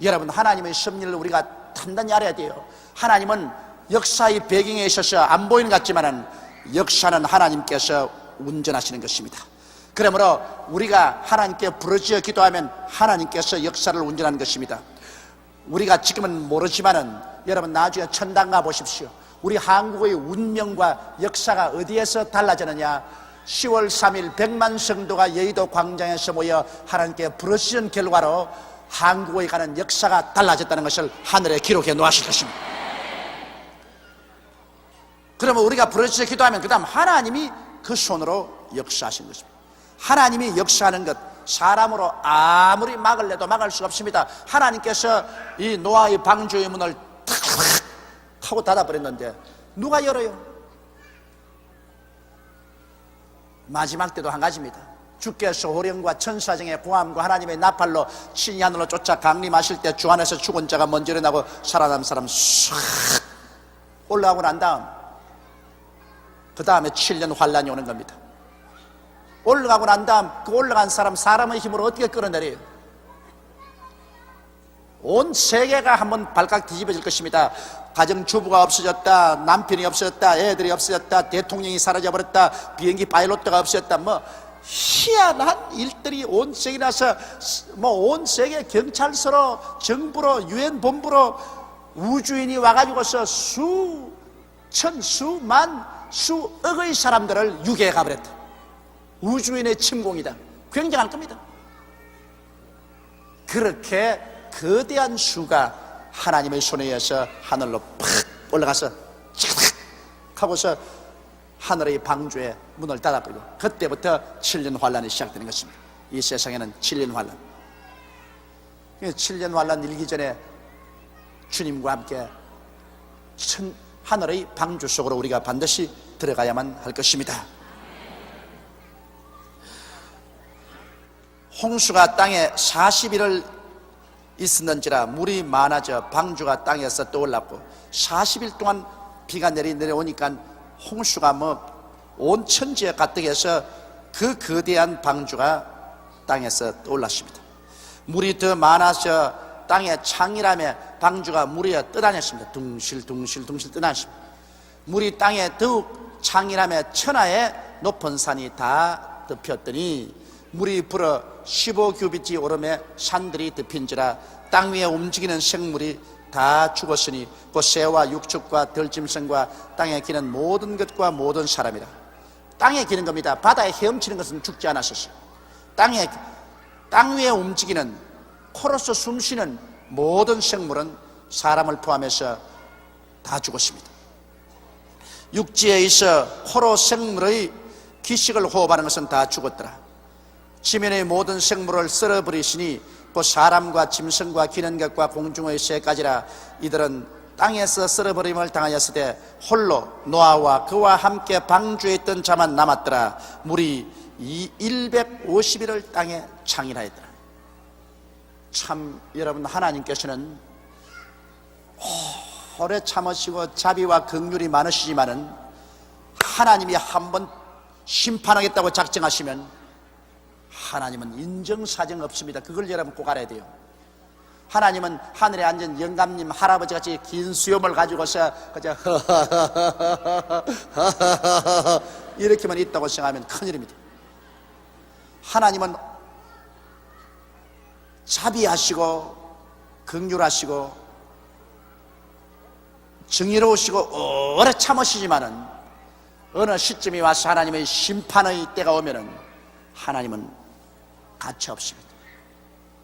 여러분, 하나님의 섭리를 우리가 단단히 알아야 돼요. 하나님은 역사의 배경에 있어서 안 보이는 것 같지만 역사는 하나님께서 운전하시는 것입니다. 그러므로 우리가 하나님께 부르짖어 기도하면 하나님께서 역사를 운전하는 것입니다. 우리가 지금은 모르지만은 여러분 나중에 천당 가 보십시오. 우리 한국의 운명과 역사가 어디에서 달라지느냐? 10월 3일 100만 성도가 여의도 광장에서 모여 하나님께 부르짖은 결과로 한국에 가는 역사가 달라졌다는 것을 하늘에 기록해 놓으실 것입니다. 그러면 우리가 부르짖어 기도하면 그 다음 하나님이 그 손으로 역사하신 것입니다. 하나님이 역사하는 것 사람으로 아무리 막을래도 막을 수가 없습니다. 하나님께서 이 노아의 방주의 문을 탁 하고 닫아버렸는데 누가 열어요? 마지막 때도 한 가지입니다. 주께서 호령과 천사정의 고함과 하나님의 나팔로 신이 하늘로 쫓아 강림하실 때 주 안에서 죽은 자가 먼저 일어나고 살아남은 사람 싹 올라가고 난 다음 그 다음에 7년 환란이 오는 겁니다. 올라가고 난 다음 그 올라간 사람 사람의 힘으로 어떻게 끌어내려요? 온 세계가 한번 발칵 뒤집어질 것입니다. 가정주부가 없어졌다, 남편이 없어졌다, 애들이 없어졌다, 대통령이 사라져버렸다, 비행기 파일럿가 없어졌다, 뭐 희한한 일들이 온 세계에 나서 온 세계 경찰서로 정부로 유엔 본부로 우주인이 와가지고서 수천 수만 수억의 사람들을 유괴해 가버렸다. 우주인의 침공이다. 굉장할 겁니다. 그렇게 거대한 수가 하나님의 손에 의해서 하늘로 팍 올라가서 착 하고서 하늘의 방주에 문을 닫아버리고 그때부터 7년 환란이 시작되는 것입니다. 이 세상에는 7년 환란. 7년 환란 일기 전에 주님과 함께 하늘의 방주 속으로 우리가 반드시 들어가야만 할 것입니다. 홍수가 땅에 40일을 있었는지라 물이 많아져 방주가 땅에서 떠올랐고 40일 동안 비가 내려오니까 홍수가 온 천지에 가득해서 그 거대한 방주가 땅에서 떠올랐습니다. 물이 더 많아져 땅에 창이라며 방주가 물에 떠다녔습니다. 둥실둥실 떠다녔습니다. 물이 땅에 더욱 창이라며 천하의 높은 산이 다 덮였더니 물이 불어 15규빗이 오름에 산들이 덮인지라 땅 위에 움직이는 생물이 다 죽었으니 그 새와 육축과 들짐승과 땅에 기는 모든 것과 모든 사람이라. 땅에 기는 겁니다. 바다에 헤엄치는 것은 죽지 않았었어요. 땅에 땅 위에 움직이는 코로서 숨쉬는 모든 생물은 사람을 포함해서 다 죽었습니다. 육지에 있어 코로 생물의 기식을 호흡하는 것은 다 죽었더라. 지면의 모든 생물을 썰어버리시니 또 사람과 짐승과 기는 것과 공중의 새까지라. 이들은 땅에서 썰어버림을 당하였으되 홀로 노아와 그와 함께 방주에 있던 자만 남았더라. 물이 150일을 땅에 창일하였더라. 참 여러분, 하나님께서는 오래 참으시고 자비와 긍휼이 많으시지만은 하나님이 한번 심판하겠다고 작정하시면 하나님은 인정사정 없습니다. 그걸 여러분 꼭 알아야 돼요. 하나님은 하늘에 앉은 영감님 할아버지같이 긴 수염을 가지고서 그저 이렇게만 있다고 생각하면 큰일입니다. 하나님은 자비하시고 긍휼하시고 정의로우시고 오래 참으시지만은 어느 시점이 와서 하나님의 심판의 때가 오면은 하나님은 가차 없습니다.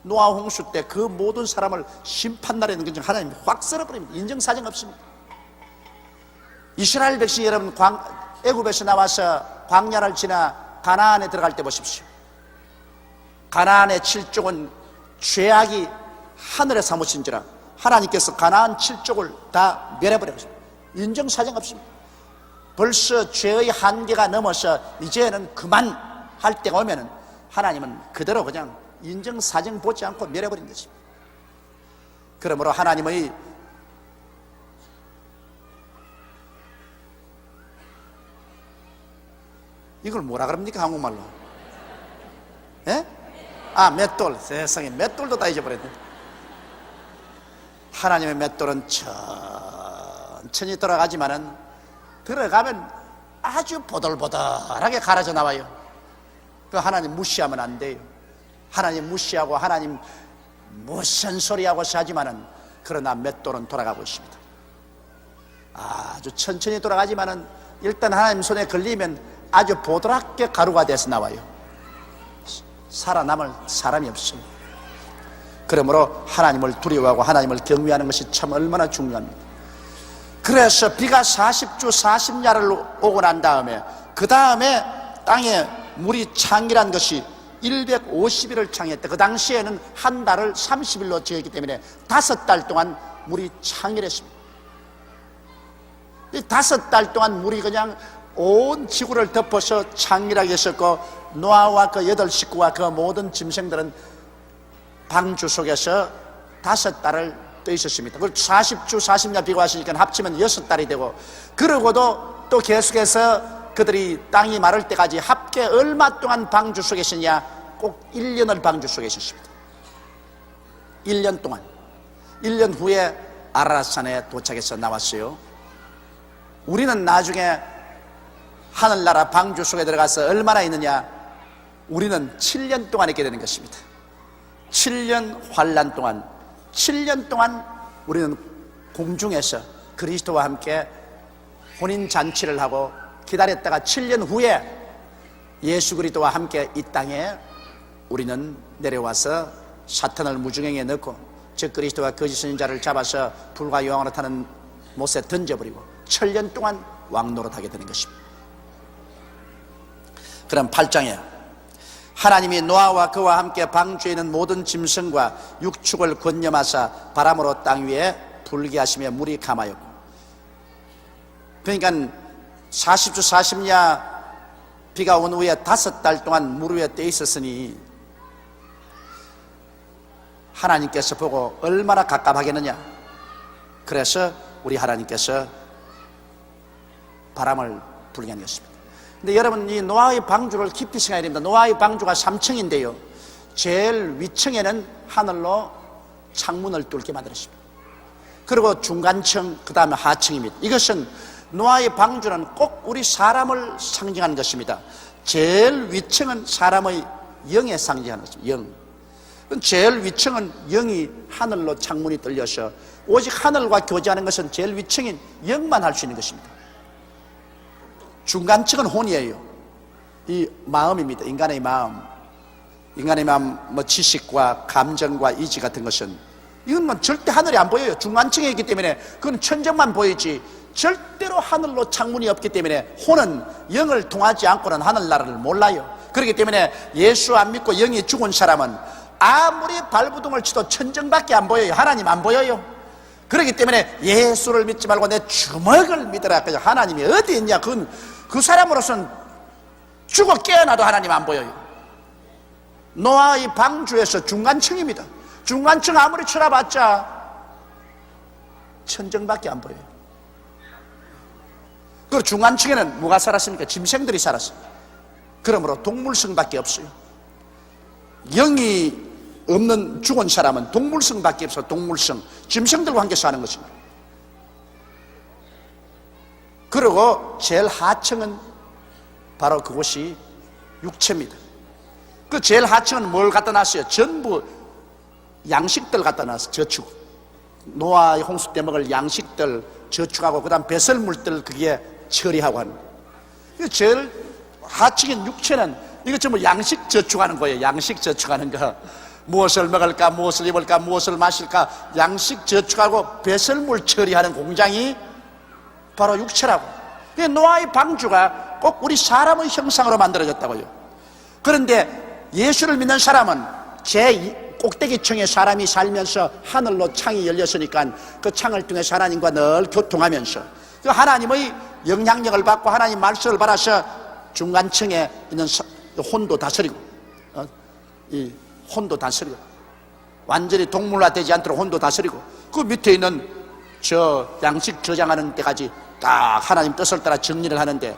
노아 홍수 때 그 모든 사람을 심판날에는 그냥 하나님이 확 썰어버립니다. 인정사정 없습니다. 이스라엘 백성 여러분, 애굽에서 나와서 광야를 지나 가나안에 들어갈 때 보십시오. 가나안의 7족은 죄악이 하늘에 사무친지라 하나님께서 가나안 7족을 다 멸해버렸습니다. 인정사정 없습니다. 벌써 죄의 한계가 넘어서 이제는 그만할 때가 오면은 하나님은 그대로 그냥 인정사정 보지 않고 멸해버린 것입니다. 그러므로 하나님의 이걸 뭐라 그럽니까 한국말로? 예? 맷돌. 세상에 맷돌도 다 잊어버렸네. 하나님의 맷돌은 천천히 돌아가지만은 들어가면 아주 보들보들하게 갈아져 나와요. 그 하나님 무시하면 안 돼요. 하나님 무시하고 하나님 무슨 소리하고 하지만은 그러나 맷돌은 돌아가고 있습니다. 아주 천천히 돌아가지만은 일단 하나님 손에 걸리면 아주 보드랍게 가루가 돼서 나와요. 살아남을 사람이 없습니다. 그러므로 하나님을 두려워하고 하나님을 경외하는 것이 참 얼마나 중요합니다. 그래서 비가 40주 40야를 오고 난 다음에 그 다음에 땅에 물이 창일한 것이 150일을 창했다. 그 당시에는 한 달을 30일로 지었기 때문에 5달 동안 물이 창일했습니다. 이 5달 동안 물이 그냥 온 지구를 덮어서 창일하게 했었고, 노아와 그 8식구와 그 모든 짐승들은 방주 속에서 5달을 떠 있었습니다. 그걸 40주 40년 비가 왔으니까 합치면 6달이 되고, 그러고도 또 계속해서 그들이 땅이 마를 때까지 합계 얼마 동안 방주 속에 있었냐? 꼭 1년을 방주 속에 있었습니다. 1년 동안. 1년 후에 아라랏산에 도착해서 나왔어요. 우리는 나중에 하늘나라 방주 속에 들어가서 얼마나 있느냐? 우리는 7년 동안 있게 되는 것입니다. 7년 환란 동안, 7년 동안 우리는 공중에서 그리스도와 함께 혼인잔치를 하고 기다렸다가 7년 후에 예수 그리스도와 함께 이 땅에 우리는 내려와서 사탄을 무중행에 넣고, 즉 그리스도와 거짓 선지자를 잡아서 불과 요한으로 타는 못에 던져버리고 7년 동안 왕노릇하게 되는 것입니다. 그럼 8장에 하나님이 노아와 그와 함께 방주에 있는 모든 짐승과 육축을 권념하사 바람으로 땅 위에 불게 하시며 물이 감하였고, 그러니까 40주 40야 비가 온 후에 5달 동안 물 위에 떠 있었으니 하나님께서 보고 얼마나 갑갑하겠느냐. 그래서 우리 하나님께서 바람을 불게 한 것입니다. 근데 여러분, 이 노아의 방주를 깊이 생각해야 됩니다. 노아의 방주가 3층인데요, 제일 위층에는 하늘로 창문을 뚫게 만들었습니다. 그리고 중간층, 그 다음에 하층입니다. 이것은 노아의 방주는 꼭 우리 사람을 상징하는 것입니다. 제일 위층은 사람의 영에 상징하는 것입니다. 영. 제일 위층은 영이 하늘로 창문이 뚫려서 오직 하늘과 교제하는 것은 제일 위층인 영만 할 수 있는 것입니다. 중간층은 혼이에요. 이 마음입니다. 인간의 마음. 인간의 마음, 뭐 지식과 감정과 의지 같은 것은 이건 뭐 절대 하늘이 안 보여요. 중간층에 있기 때문에 그건 천정만 보이지 절대로 하늘로 창문이 없기 때문에 혼은 영을 통하지 않고는 하늘나라를 몰라요. 그렇기 때문에 예수 안 믿고 영이 죽은 사람은 아무리 발부둥을 치도 천정밖에 안 보여요. 하나님 안 보여요. 그렇기 때문에 예수를 믿지 말고 내 주먹을 믿어라. 그냥 하나님이 어디 있냐. 그건 그 사람으로서는 죽어 깨어나도 하나님 안 보여요. 노아의 방주에서 중간층입니다. 중간층 아무리 쳐다봤자 천정밖에 안 보여요. 그 중간층에는 뭐가 살았습니까? 짐승들이 살았어요. 그러므로 동물성밖에 없어요. 영이 없는 죽은 사람은 동물성밖에 없어. 동물성, 짐승들과 함께 사는 것입니다. 그리고 제일 하층은 바로 그곳이 육체입니다. 그 제일 하층은 뭘 갖다 놨어요? 전부 양식들 갖다 놨어요. 저축, 노아의 홍수 때 먹을 양식들 저축하고 그 다음 배설물들 그게 처리하고 하는 거예요. 제일 하층인 육체는 이거 전부 양식 저축하는 거예요. 양식 저축하는 거. 무엇을 먹을까, 무엇을 입을까, 무엇을 마실까, 양식 저축하고 배설물 처리하는 공장이 바로 육체라고. 노아의 방주가 꼭 우리 사람의 형상으로 만들어졌다고요. 그런데 예수를 믿는 사람은 제 꼭대기층에 사람이 살면서 하늘로 창이 열렸으니까 그 창을 통해 하나님과 늘 교통하면서 그 하나님의 영향력을 받고 하나님 말씀을 받아서 중간층에 있는 혼도 다스리고 이 혼도 다스리고 완전히 동물화 되지 않도록 혼도 다스리고 그 밑에 있는 저 양식 저장하는 데까지 딱 하나님 뜻을 따라 정리를 하는데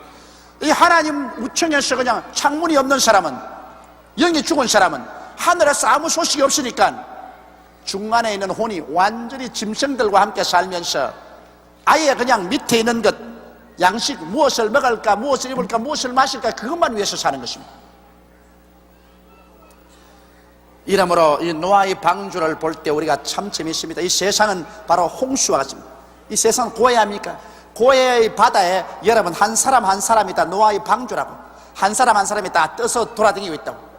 이 하나님 우청에서 그냥 창문이 없는 사람은 영이 죽은 사람은 하늘에서 아무 소식이 없으니까 중간에 있는 혼이 완전히 짐승들과 함께 살면서 아예 그냥 밑에 있는 것 양식 무엇을 먹을까 무엇을 입을까 무엇을 마실까 그것만 위해서 사는 것입니다. 이러므로 이 노아의 방주를 볼 때 우리가 참 재미있습니다. 이 세상은 바로 홍수와 같습니다. 이 세상은 고해합니까? 고해의 바다에 여러분 한 사람 한 사람이 다 노아의 방주라고 한 사람 한 사람이 다 떠서 돌아다니고 있다고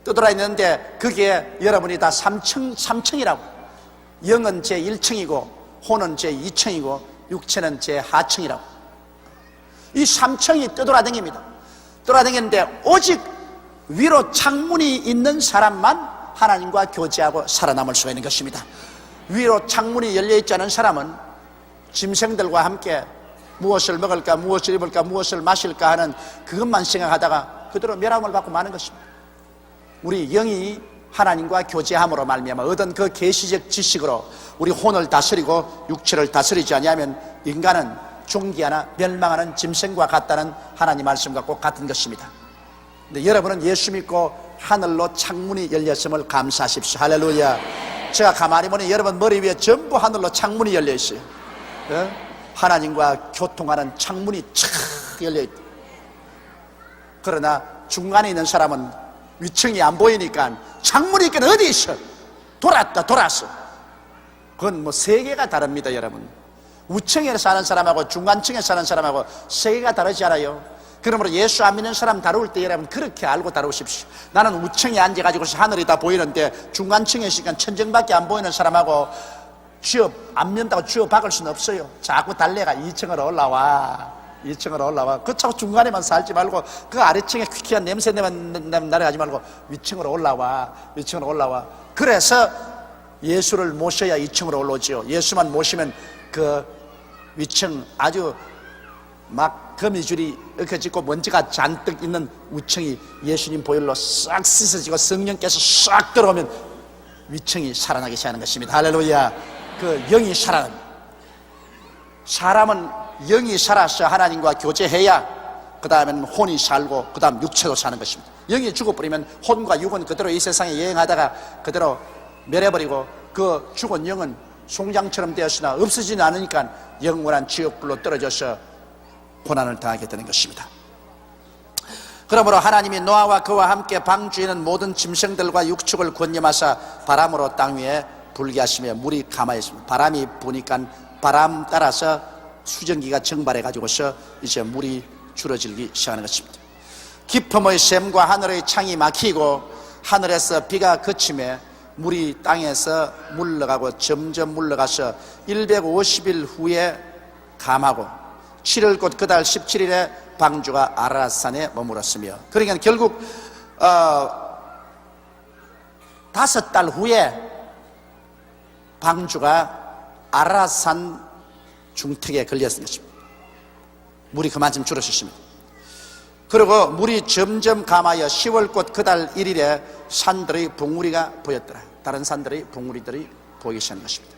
떠돌아 있는데 그게 여러분이 다 3층이라고 영은 제 1층이고 혼은 제 2층이고 육체는 제 하층이라고 이 3층이 떠돌아다닙니다. 떠돌아다니는데 오직 위로 창문이 있는 사람만 하나님과 교제하고 살아남을 수가 있는 것입니다. 위로 창문이 열려있지 않은 사람은 짐승들과 함께 무엇을 먹을까 무엇을 입을까 무엇을 마실까 하는 그것만 생각하다가 그대로 멸함을 받고 마는 것입니다. 우리 영이 하나님과 교제함으로 말미암아 얻은 그 계시적 지식으로 우리 혼을 다스리고 육체를 다스리지 아니하면 인간은 종기하나 멸망하는 짐승과 같다는 하나님 말씀과 꼭 같은 것입니다. 근데 여러분은 예수 믿고 하늘로 창문이 열렸음을 감사하십시오. 할렐루야. 제가 가만히 보니 여러분 머리 위에 전부 하늘로 창문이 열려 있어요. 하나님과 교통하는 창문이 촥 열려 있다. 그러나 중간에 있는 사람은 위층이 안 보이니까 창문이 있긴 어디 있어? 돌았어. 그건 뭐 세계가 다릅니다. 여러분 우층에 사는 사람하고 중간층에 사는 사람하고 세계가 다르지 않아요? 그러므로 예수 안 믿는 사람 다룰 때 여러분 그렇게 알고 다루십시오. 나는 우층에 앉아가지고 하늘이 다 보이는데 중간층에 있으니까 천정밖에 안 보이는 사람하고 쥐어 안 면다고 쥐어 박을 수는 없어요. 자꾸 달래가 2층으로 올라와. 그 자꾸 중간에만 살지 말고 그 아래층에 퀴퀴한 냄새 나려가지 말고 위층으로 올라와. 그래서 예수를 모셔야 2층으로 올라오지요. 예수만 모시면 그 위층 아주 막 거미줄이 이렇게 짓고 먼지가 잔뜩 있는 우층이 예수님 보혈로 싹 씻어지고 성령께서 싹 들어오면 위층이 살아나기 시작하는 것입니다. 할렐루야. 그 영이 살아납니다. 사람은 영이 살아서 하나님과 교제해야 그 다음에는 혼이 살고 그 다음 육체도 사는 것입니다. 영이 죽어버리면 혼과 육은 그대로 이 세상에 여행하다가 그대로 멸해버리고 그 죽은 영은 송장처럼 되었으나 없어지는 않으니까 영원한 지옥불로 떨어져서 고난을 당하게 되는 것입니다. 그러므로 하나님이 노아와 그와 함께 방주에는 모든 짐승들과 육축을 권념하사 바람으로 땅 위에 불게 하시며 물이 가마했습니다. 바람이 부니까 바람 따라서 수증기가 증발해 가지고서 이제 물이 줄어들기 시작하는 것입니다. 깊음의 샘과 하늘의 창이 막히고 하늘에서 비가 그침에 물이 땅에서 물러가고 점점 물러가서 150일 후에 감하고 7월 곧 그달 17일에 방주가 아라산에 머물었으며, 그러니까 결국 5달 후에 방주가 아라산 중턱에 걸렸습니다. 물이 그만큼 줄어섰습니다. 그리고 물이 점점 감하여 10월 곧 그달 1일에 산들의 붕우리가 보였더라. 다른 산들의 붕우리들이 보이기 시작한 것입니다.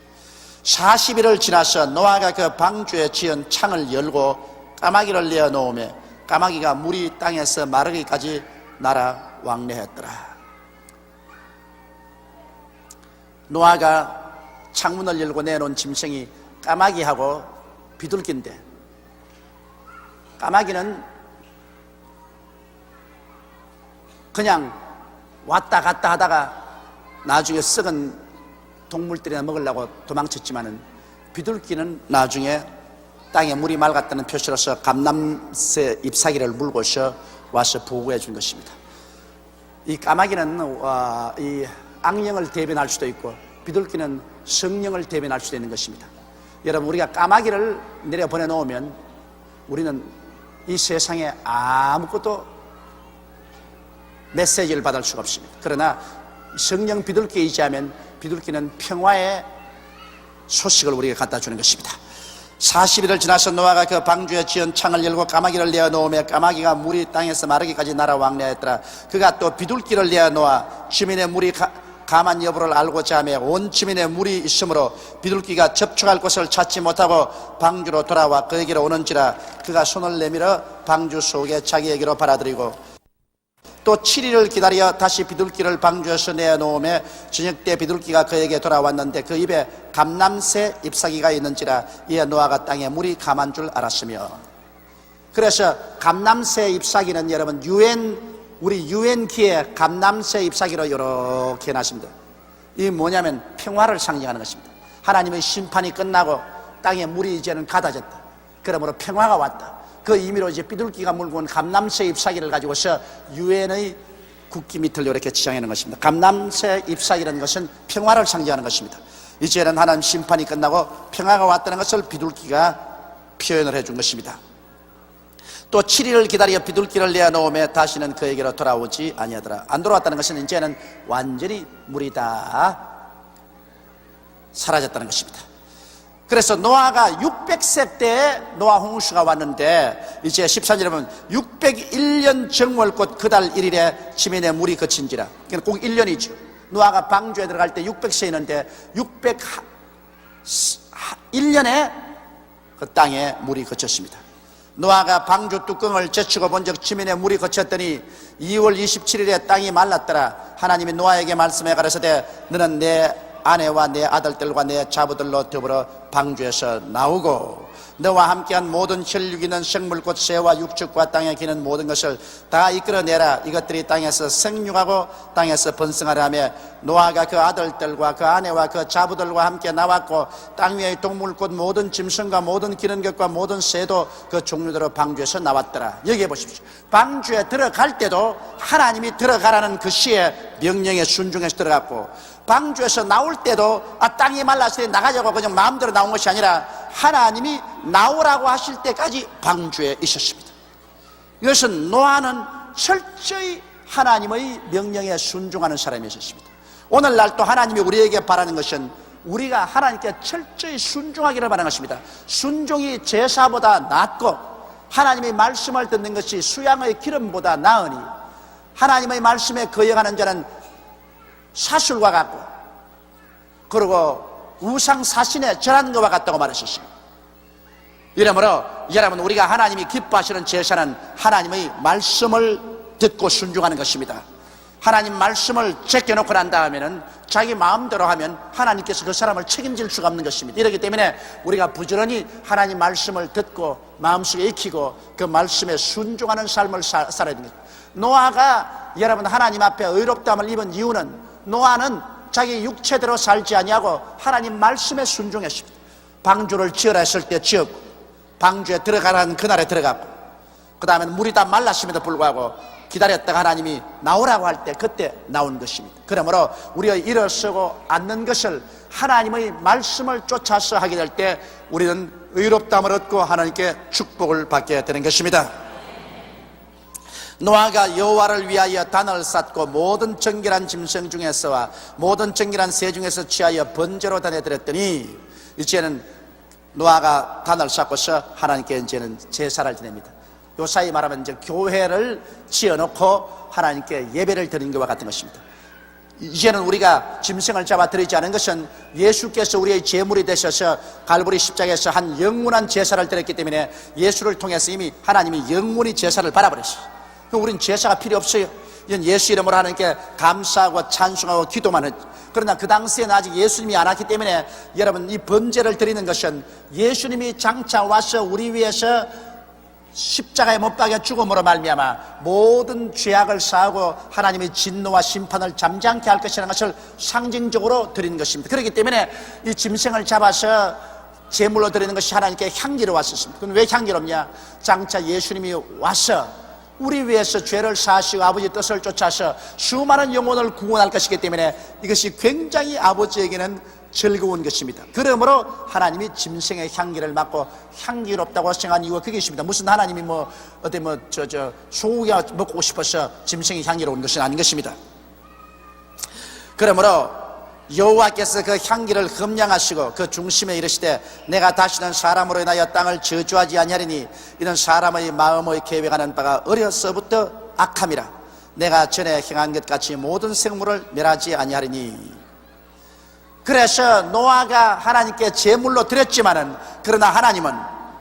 40일을 지나서 노아가 그 방주에 지은 창을 열고 까마귀를 내어 놓으며 까마귀가 물이 땅에서 마르기까지 날아 왕래했더라. 노아가 창문을 열고 내놓은 짐승이 까마귀하고 비둘기인데, 까마귀는 그냥 왔다 갔다 하다가 나중에 썩은 동물들이나 먹으려고 도망쳤지만은, 비둘기는 나중에 땅에 물이 맑았다는 표시로서 감람새 잎사귀를 물고서 와서 보호해 준 것입니다. 이 까마귀는 이 악령을 대변할 수도 있고 비둘기는 성령을 대변할 수도 있는 것입니다. 여러분, 우리가 까마귀를 내려 보내놓으면 우리는 이 세상에 아무것도 메시지를 받을 수가 없습니다. 그러나 성령 비둘기에 의지하면 비둘기는 평화의 소식을 우리에게 갖다 주는 것입니다. 40일을 지나서 노아가 그 방주에 지은 창을 열고 까마귀를 내어 놓으며 까마귀가 물이 땅에서 마르기까지 날아 왕래했더라. 그가 또 비둘기를 내어 놓아 지면에 물이 감한 여부를 알고자 하며 온 지면에 물이 있으므로 비둘기가 접촉할 곳을 찾지 못하고 방주로 돌아와 그에게로 오는지라. 그가 손을 내밀어 방주 속에 자기에게로 받아들이고 또 7일을 기다려 다시 비둘기를 방주에서 내어놓으며 저녁 때 비둘기가 그에게 돌아왔는데 그 입에 감람새 잎사귀가 있는지라. 이에 노아가 땅에 물이 감한 줄 알았으며. 그래서 감람새 잎사귀는 여러분 우리 유엔기에 감람새 잎사귀로 이렇게 해놨습니다. 이게 뭐냐면 평화를 상징하는 것입니다. 하나님의 심판이 끝나고 땅에 물이 이제는 가다졌다. 그러므로 평화가 왔다. 그 의미로 이제 비둘기가 물고 온 감람새 잎사귀를 가지고서 유엔의 국기 밑을 이렇게 지정하는 것입니다. 감람새 잎사귀라는 것은 평화를 상징하는 것입니다. 이제는 하나님 심판이 끝나고 평화가 왔다는 것을 비둘기가 표현을 해준 것입니다. 또 7일을 기다려 비둘기를 내어놓으며 다시는 그에게로 돌아오지 아니하더라. 안 돌아왔다는 것은 이제는 완전히 물이 다 사라졌다는 것입니다. 그래서 노아가 600세 때에 노아 홍수가 왔는데 이제 14절에 보면 601년 정월 곧 그달 1일에 지면에 물이 그친지라. 그러니까 꼭 1년이죠. 노아가 방주에 들어갈 때 600세였는데 601년에 그 땅에 물이 그쳤습니다. 노아가 방주 뚜껑을 제치고 본즉 지면에 물이 그쳤더니 2월 27일에 땅이 말랐더라. 하나님이 노아에게 말씀해 가라사대 너는 내 아내와 내 아들들과 내 자부들로 더불어 방주에서 나오고 너와 함께한 모든 혈육 있는 생물 곧 새와 육축과 땅에 기는 모든 것을 다 이끌어내라. 이것들이 땅에서 생육하고 땅에서 번성하라 하며 노아가 그 아들들과 그 아내와 그 자부들과 함께 나왔고 땅 위의 동물 곧 모든 짐승과 모든 기는 것과 모든 새도 그 종류대로 방주에서 나왔더라. 여기에 보십시오. 방주에 들어갈 때도 하나님이 들어가라는 그 시의 명령에 순종해서 들어갔고 방주에서 나올 때도 땅이 말랐을 때 나가자고 그냥 마음대로 나온 것이 아니라 하나님이 나오라고 하실 때까지 방주에 있었습니다. 이것은 노아는 철저히 하나님의 명령에 순종하는 사람이었습니다. 오늘날 또 하나님이 우리에게 바라는 것은 우리가 하나님께 철저히 순종하기를 바라는 것입니다. 순종이 제사보다 낫고 하나님의 말씀을 듣는 것이 수양의 기름보다 나으니 하나님의 말씀에 거역하는 자는 사술과 같고 그리고 우상 사신에 절하는 것과 같다고 말하셨어요. 이러므로 여러분 우리가 하나님이 기뻐하시는 제사는 하나님의 말씀을 듣고 순종하는 것입니다. 하나님 말씀을 제껴놓고 난 다음에는 자기 마음대로 하면 하나님께서 그 사람을 책임질 수가 없는 것입니다. 이렇기 때문에 우리가 부지런히 하나님 말씀을 듣고 마음속에 익히고 그 말씀에 순종하는 삶을 살아야 됩니다. 노아가 여러분 하나님 앞에 의롭다함을 입은 이유는 노아는 자기 육체대로 살지 아니하고 하나님 말씀에 순종했습니다. 방주를 지으라 했을 때 지었고 방주에 들어가라는 그날에 들어갔고 그 다음에 물이 다 말랐음에도 불구하고 기다렸다가 하나님이 나오라고 할 때 그때 나온 것입니다. 그러므로 우리가 일어서고 앉는 것을 하나님의 말씀을 쫓아서 하게 될 때 우리는 의롭다함을 얻고 하나님께 축복을 받게 되는 것입니다. 노아가 여호와를 위하여 단을 쌓고 모든 정결한 짐승 중에서와 모든 정결한 새 중에서 취하여 번제로 다녀드렸더니 이제는 노아가 단을 쌓고서 하나님께 이제는 제사를 드립니다. 요사이 말하면 이제 교회를 지어놓고 하나님께 예배를 드리는 것과 같은 것입니다. 이제는 우리가 짐승을 잡아 드리지 않은 것은 예수께서 우리의 제물이 되셔서 갈보리 십자가에서 한 영원한 제사를 드렸기 때문에 예수를 통해서 이미 하나님이 영원히 제사를 받아버렸어요. 우린 제사가 필요 없어요. 이건 예수 이름으로 하나님께 감사하고 찬송하고 기도만 하죠. 그러나 그 당시에는 아직 예수님이 안 왔기 때문에 여러분, 이 번제를 드리는 것은 예수님이 장차 와서 우리 위해서 십자가에 못 박여 죽음으로 말미암아 모든 죄악을 사하고 하나님의 진노와 심판을 잠잠케 할 것이라는 것을 상징적으로 드리는 것입니다. 그렇기 때문에 이 짐승을 잡아서 제물로 드리는 것이 하나님께 향기로웠었습니다. 그럼 왜 향기롭냐? 장차 예수님이 와서 우리 위해서 죄를 사하시고 아버지의 뜻을 쫓아서 수많은 영혼을 구원할 것이기 때문에 이것이 굉장히 아버지에게는 즐거운 것입니다. 그러므로 하나님이 짐승의 향기를 맡고 향기롭다고 생각한 이유가 그게 있습니다. 무슨 하나님이 소고기가 먹고 싶어서 짐승이 향기로운 것은 아닌 것입니다. 그러므로 여호와께서 그 향기를 흠량하시고 그 중심에 이르시되 내가 다시는 사람으로 인하여 땅을 저주하지 아니하리니 이는 사람의 마음의 계획하는 바가 어려서부터 악함이라. 내가 전에 행한 것 같이 모든 생물을 멸하지 아니하리니. 그래서 노아가 하나님께 제물로 드렸지만은 그러나 하나님은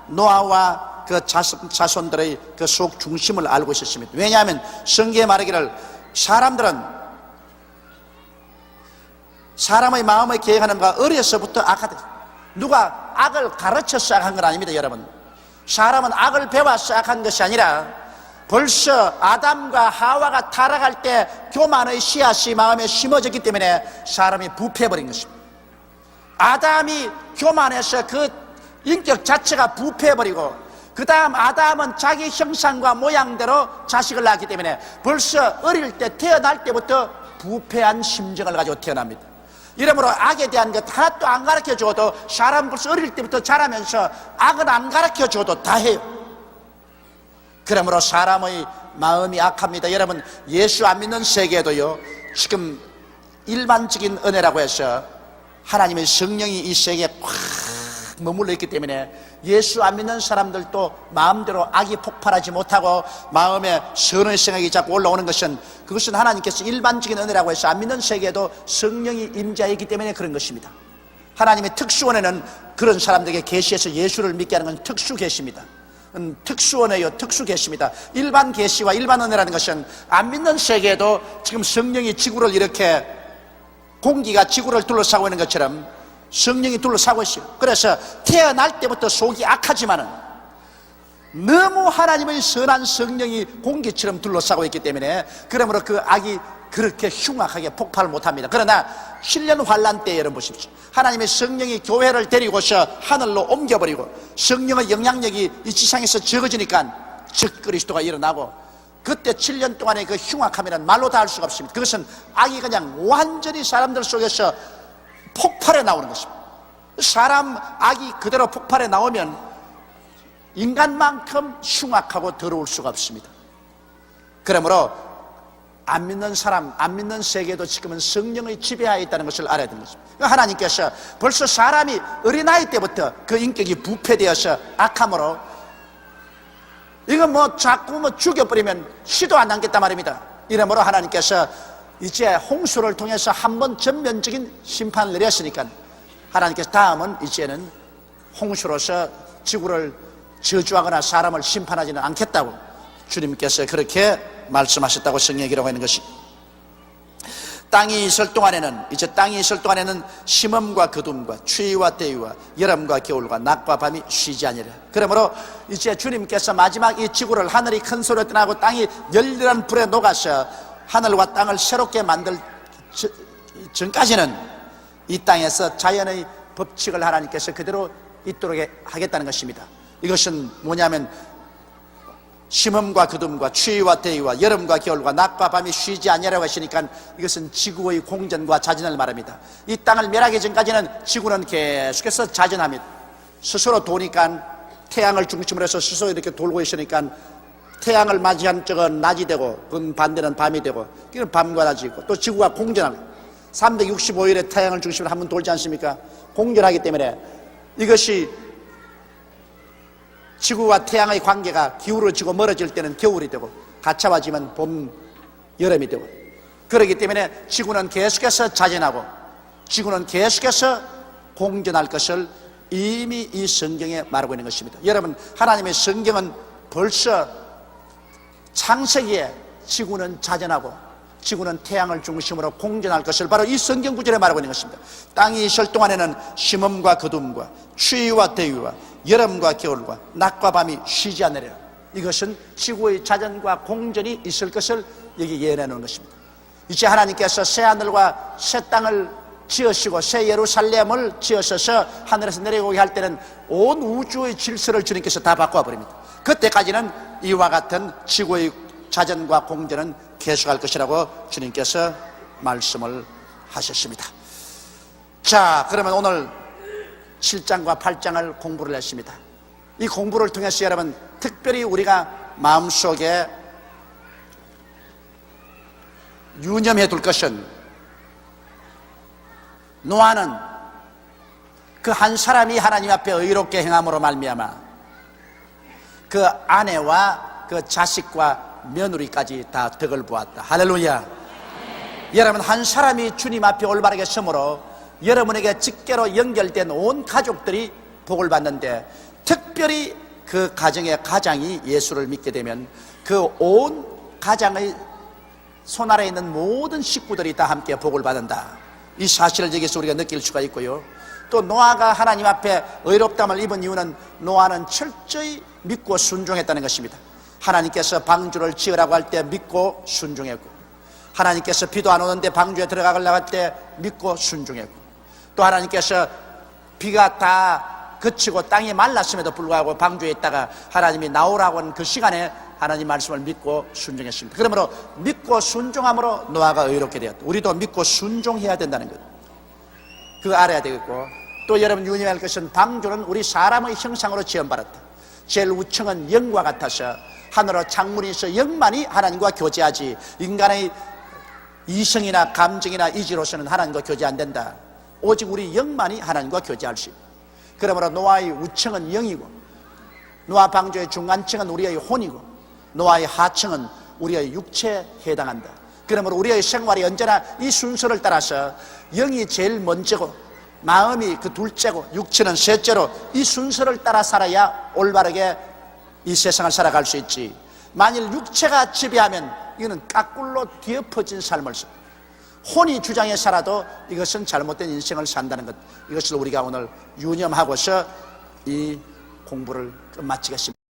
노아와 그 자손들의 그 속 중심을 알고 있었습니다. 왜냐하면 성경에 말하기를 사람의 마음을 계획하는 바가 어려서부터 악하다. 누가 악을 가르쳐서 악한 건 아닙니다, 여러분. 사람은 악을 배워서 악한 것이 아니라 벌써 아담과 하와가 타락할 때 교만의 씨앗이 마음에 심어졌기 때문에 사람이 부패해버린 것입니다. 아담이 교만해서 그 인격 자체가 부패해버리고 그 다음 아담은 자기 형상과 모양대로 자식을 낳았기 때문에 벌써 어릴 때 태어날 때부터 부패한 심정을 가지고 태어납니다. 이러므로 악에 대한 것 하나도 안 가르쳐줘도 사람 벌써 어릴 때부터 자라면서 악은 안 가르쳐줘도 다 해요. 그러므로 사람의 마음이 악합니다. 여러분, 예수 안 믿는 세계에도요 지금 일반적인 은혜라고 해서 하나님의 성령이 이 세계에 꽉 머물러 있기 때문에 예수 안 믿는 사람들도 마음대로 악이 폭발하지 못하고 마음에 선의 생각이 자꾸 올라오는 것은 그것은 하나님께서 일반적인 은혜라고 해서 안 믿는 세계에도 성령이 임재하기 때문에 그런 것입니다. 하나님의 특수원에는 그런 사람들에게 계시해서 예수를 믿게 하는 건 특수 계시입니다. 특수원이에요. 특수 계시입니다. 일반 계시와 일반 은혜라는 것은 안 믿는 세계에도 지금 성령이 지구를 이렇게 공기가 지구를 둘러싸고 있는 것처럼 성령이 둘러싸고 있어요. 그래서 태어날 때부터 속이 악하지만은 너무 하나님의 선한 성령이 공기처럼 둘러싸고 있기 때문에 그러므로 그 악이 그렇게 흉악하게 폭발을 못합니다. 그러나 7년 환란 때 여러분 보십시오. 하나님의 성령이 교회를 데리고서 하늘로 옮겨버리고 성령의 영향력이 이 지상에서 적어지니까 적그리스도가 일어나고 그때 7년 동안의 그 흉악함이란 말로 다 할 수가 없습니다. 그것은 악이 그냥 완전히 사람들 속에서 폭발해 나오는 것입니다. 사람 악이 그대로 폭발해 나오면 인간만큼 흉악하고 더러울 수가 없습니다. 그러므로 안 믿는 사람, 안 믿는 세계도 지금은 성령의 지배하에 있다는 것을 알아야 되는 것입니다. 하나님께서 벌써 사람이 어린아이 때부터 그 인격이 부패되어서 악함으로 이건 자꾸 죽여버리면 시도 안 남겠단 말입니다. 이러므로 하나님께서 이제 홍수를 통해서 한번 전면적인 심판을 내렸으니까 하나님께서 다음은 이제는 홍수로서 지구를 저주하거나 사람을 심판하지는 않겠다고 주님께서 그렇게 말씀하셨다고 성경에 기록하고 있는 것이. 땅이 있을 동안에는 심음과 거둠과 추위와 대위와 여름과 겨울과 낮과 밤이 쉬지 아니라. 그러므로 이제 주님께서 마지막 이 지구를 하늘이 큰 소리로 떠나고 땅이 열렬한 불에 녹아서 하늘과 땅을 새롭게 만들 전까지는 이 땅에서 자연의 법칙을 하나님께서 그대로 있도록 하겠다는 것입니다. 이것은 뭐냐면 심음과 거둠과 추위와 더위와 여름과 겨울과 낮과 밤이 쉬지 아니하라고 하시니까 이것은 지구의 공전과 자전을 말합니다. 이 땅을 멸하기 전까지는 지구는 계속해서 자전합니다. 스스로 도니까 태양을 중심으로 해서 스스로 이렇게 돌고 있으니까 태양을 맞이한 쪽은 낮이 되고 그 반대는 밤이 되고 이건 밤과 낮이 있고 또 지구가 공전합니다. 365일에 태양을 중심으로 한번 돌지 않습니까? 공전하기 때문에 이것이 지구와 태양의 관계가 기울어지고 멀어질 때는 겨울이 되고 가차와지면 봄, 여름이 되고 그렇기 때문에 지구는 계속해서 자전하고 지구는 계속해서 공전할 것을 이미 이 성경에 말하고 있는 것입니다. 여러분, 하나님의 성경은 벌써 창세기에 지구는 자전하고 지구는 태양을 중심으로 공전할 것을 바로 이 성경 구절에 말하고 있는 것입니다. 땅이 있을 동안에는 심음과 거둠과 추위와 더위와 여름과 겨울과 낮과 밤이 쉬지 않으리라. 이것은 지구의 자전과 공전이 있을 것을 여기 예언해 놓은 것입니다. 이제 하나님께서 새 하늘과 새 땅을 지으시고 새 예루살렘을 지으셔서 하늘에서 내려오게 할 때는 온 우주의 질서를 주님께서 다 바꿔 버립니다. 그때까지는 이와 같은 지구의 자전과 공전은 계속할 것이라고 주님께서 말씀을 하셨습니다. 자, 그러면 오늘 7장과 8장을 공부를 했습니다. 이 공부를 통해서 여러분 특별히 우리가 마음속에 유념해 둘 것은 노아는 그 한 사람이 하나님 앞에 의롭게 행함으로 말미암아 그 아내와 그 자식과 며느리까지 다 덕을 보았다. 할렐루야. 여러분, 한 사람이 주님 앞에 올바르게 서므로 여러분에게 직계로 연결된 온 가족들이 복을 받는데 특별히 그 가정의 가장이 예수를 믿게 되면 그 온 가장의 손아래에 있는 모든 식구들이 다 함께 복을 받는다. 이 사실을 여기서 우리가 느낄 수가 있고요. 또 노아가 하나님 앞에 의롭다함을 입은 이유는 노아는 철저히 믿고 순종했다는 것입니다. 하나님께서 방주를 지으라고 할 때 믿고 순종했고, 하나님께서 비도 안 오는데 방주에 들어가려고 할 때 믿고 순종했고, 또 하나님께서 비가 다 그치고 땅이 말랐음에도 불구하고 방주에 있다가 하나님이 나오라고 하는 그 시간에 하나님 말씀을 믿고 순종했습니다. 그러므로 믿고 순종함으로 노아가 의롭게 되었다. 우리도 믿고 순종해야 된다는 것, 그거 알아야 되겠고, 또 여러분 유념할 것은 방주는 우리 사람의 형상으로 지음받았다. 제일 우층은 영과 같아서 하늘로 창문이 있어 영만이 하나님과 교제하지 인간의 이성이나 감정이나 이지로서는 하나님과 교제 안 된다. 오직 우리 영만이 하나님과 교제할 수 있다. 그러므로 노아의 우층은 영이고, 노아 방주의 중간층은 우리의 혼이고, 노아의 하층은 우리의 육체에 해당한다. 그러므로 우리의 생활이 언제나 이 순서를 따라서 영이 제일 먼저고 마음이 그 둘째고 육체는 셋째로 이 순서를 따라 살아야 올바르게 이 세상을 살아갈 수 있지. 만일 육체가 지배하면 이거는 까꿀로 뒤엎어진 삶을 삽니다. 혼이 주장해 살아도 이것은 잘못된 인생을 산다는 것, 이것을 우리가 오늘 유념하고서 이 공부를 마치겠습니다.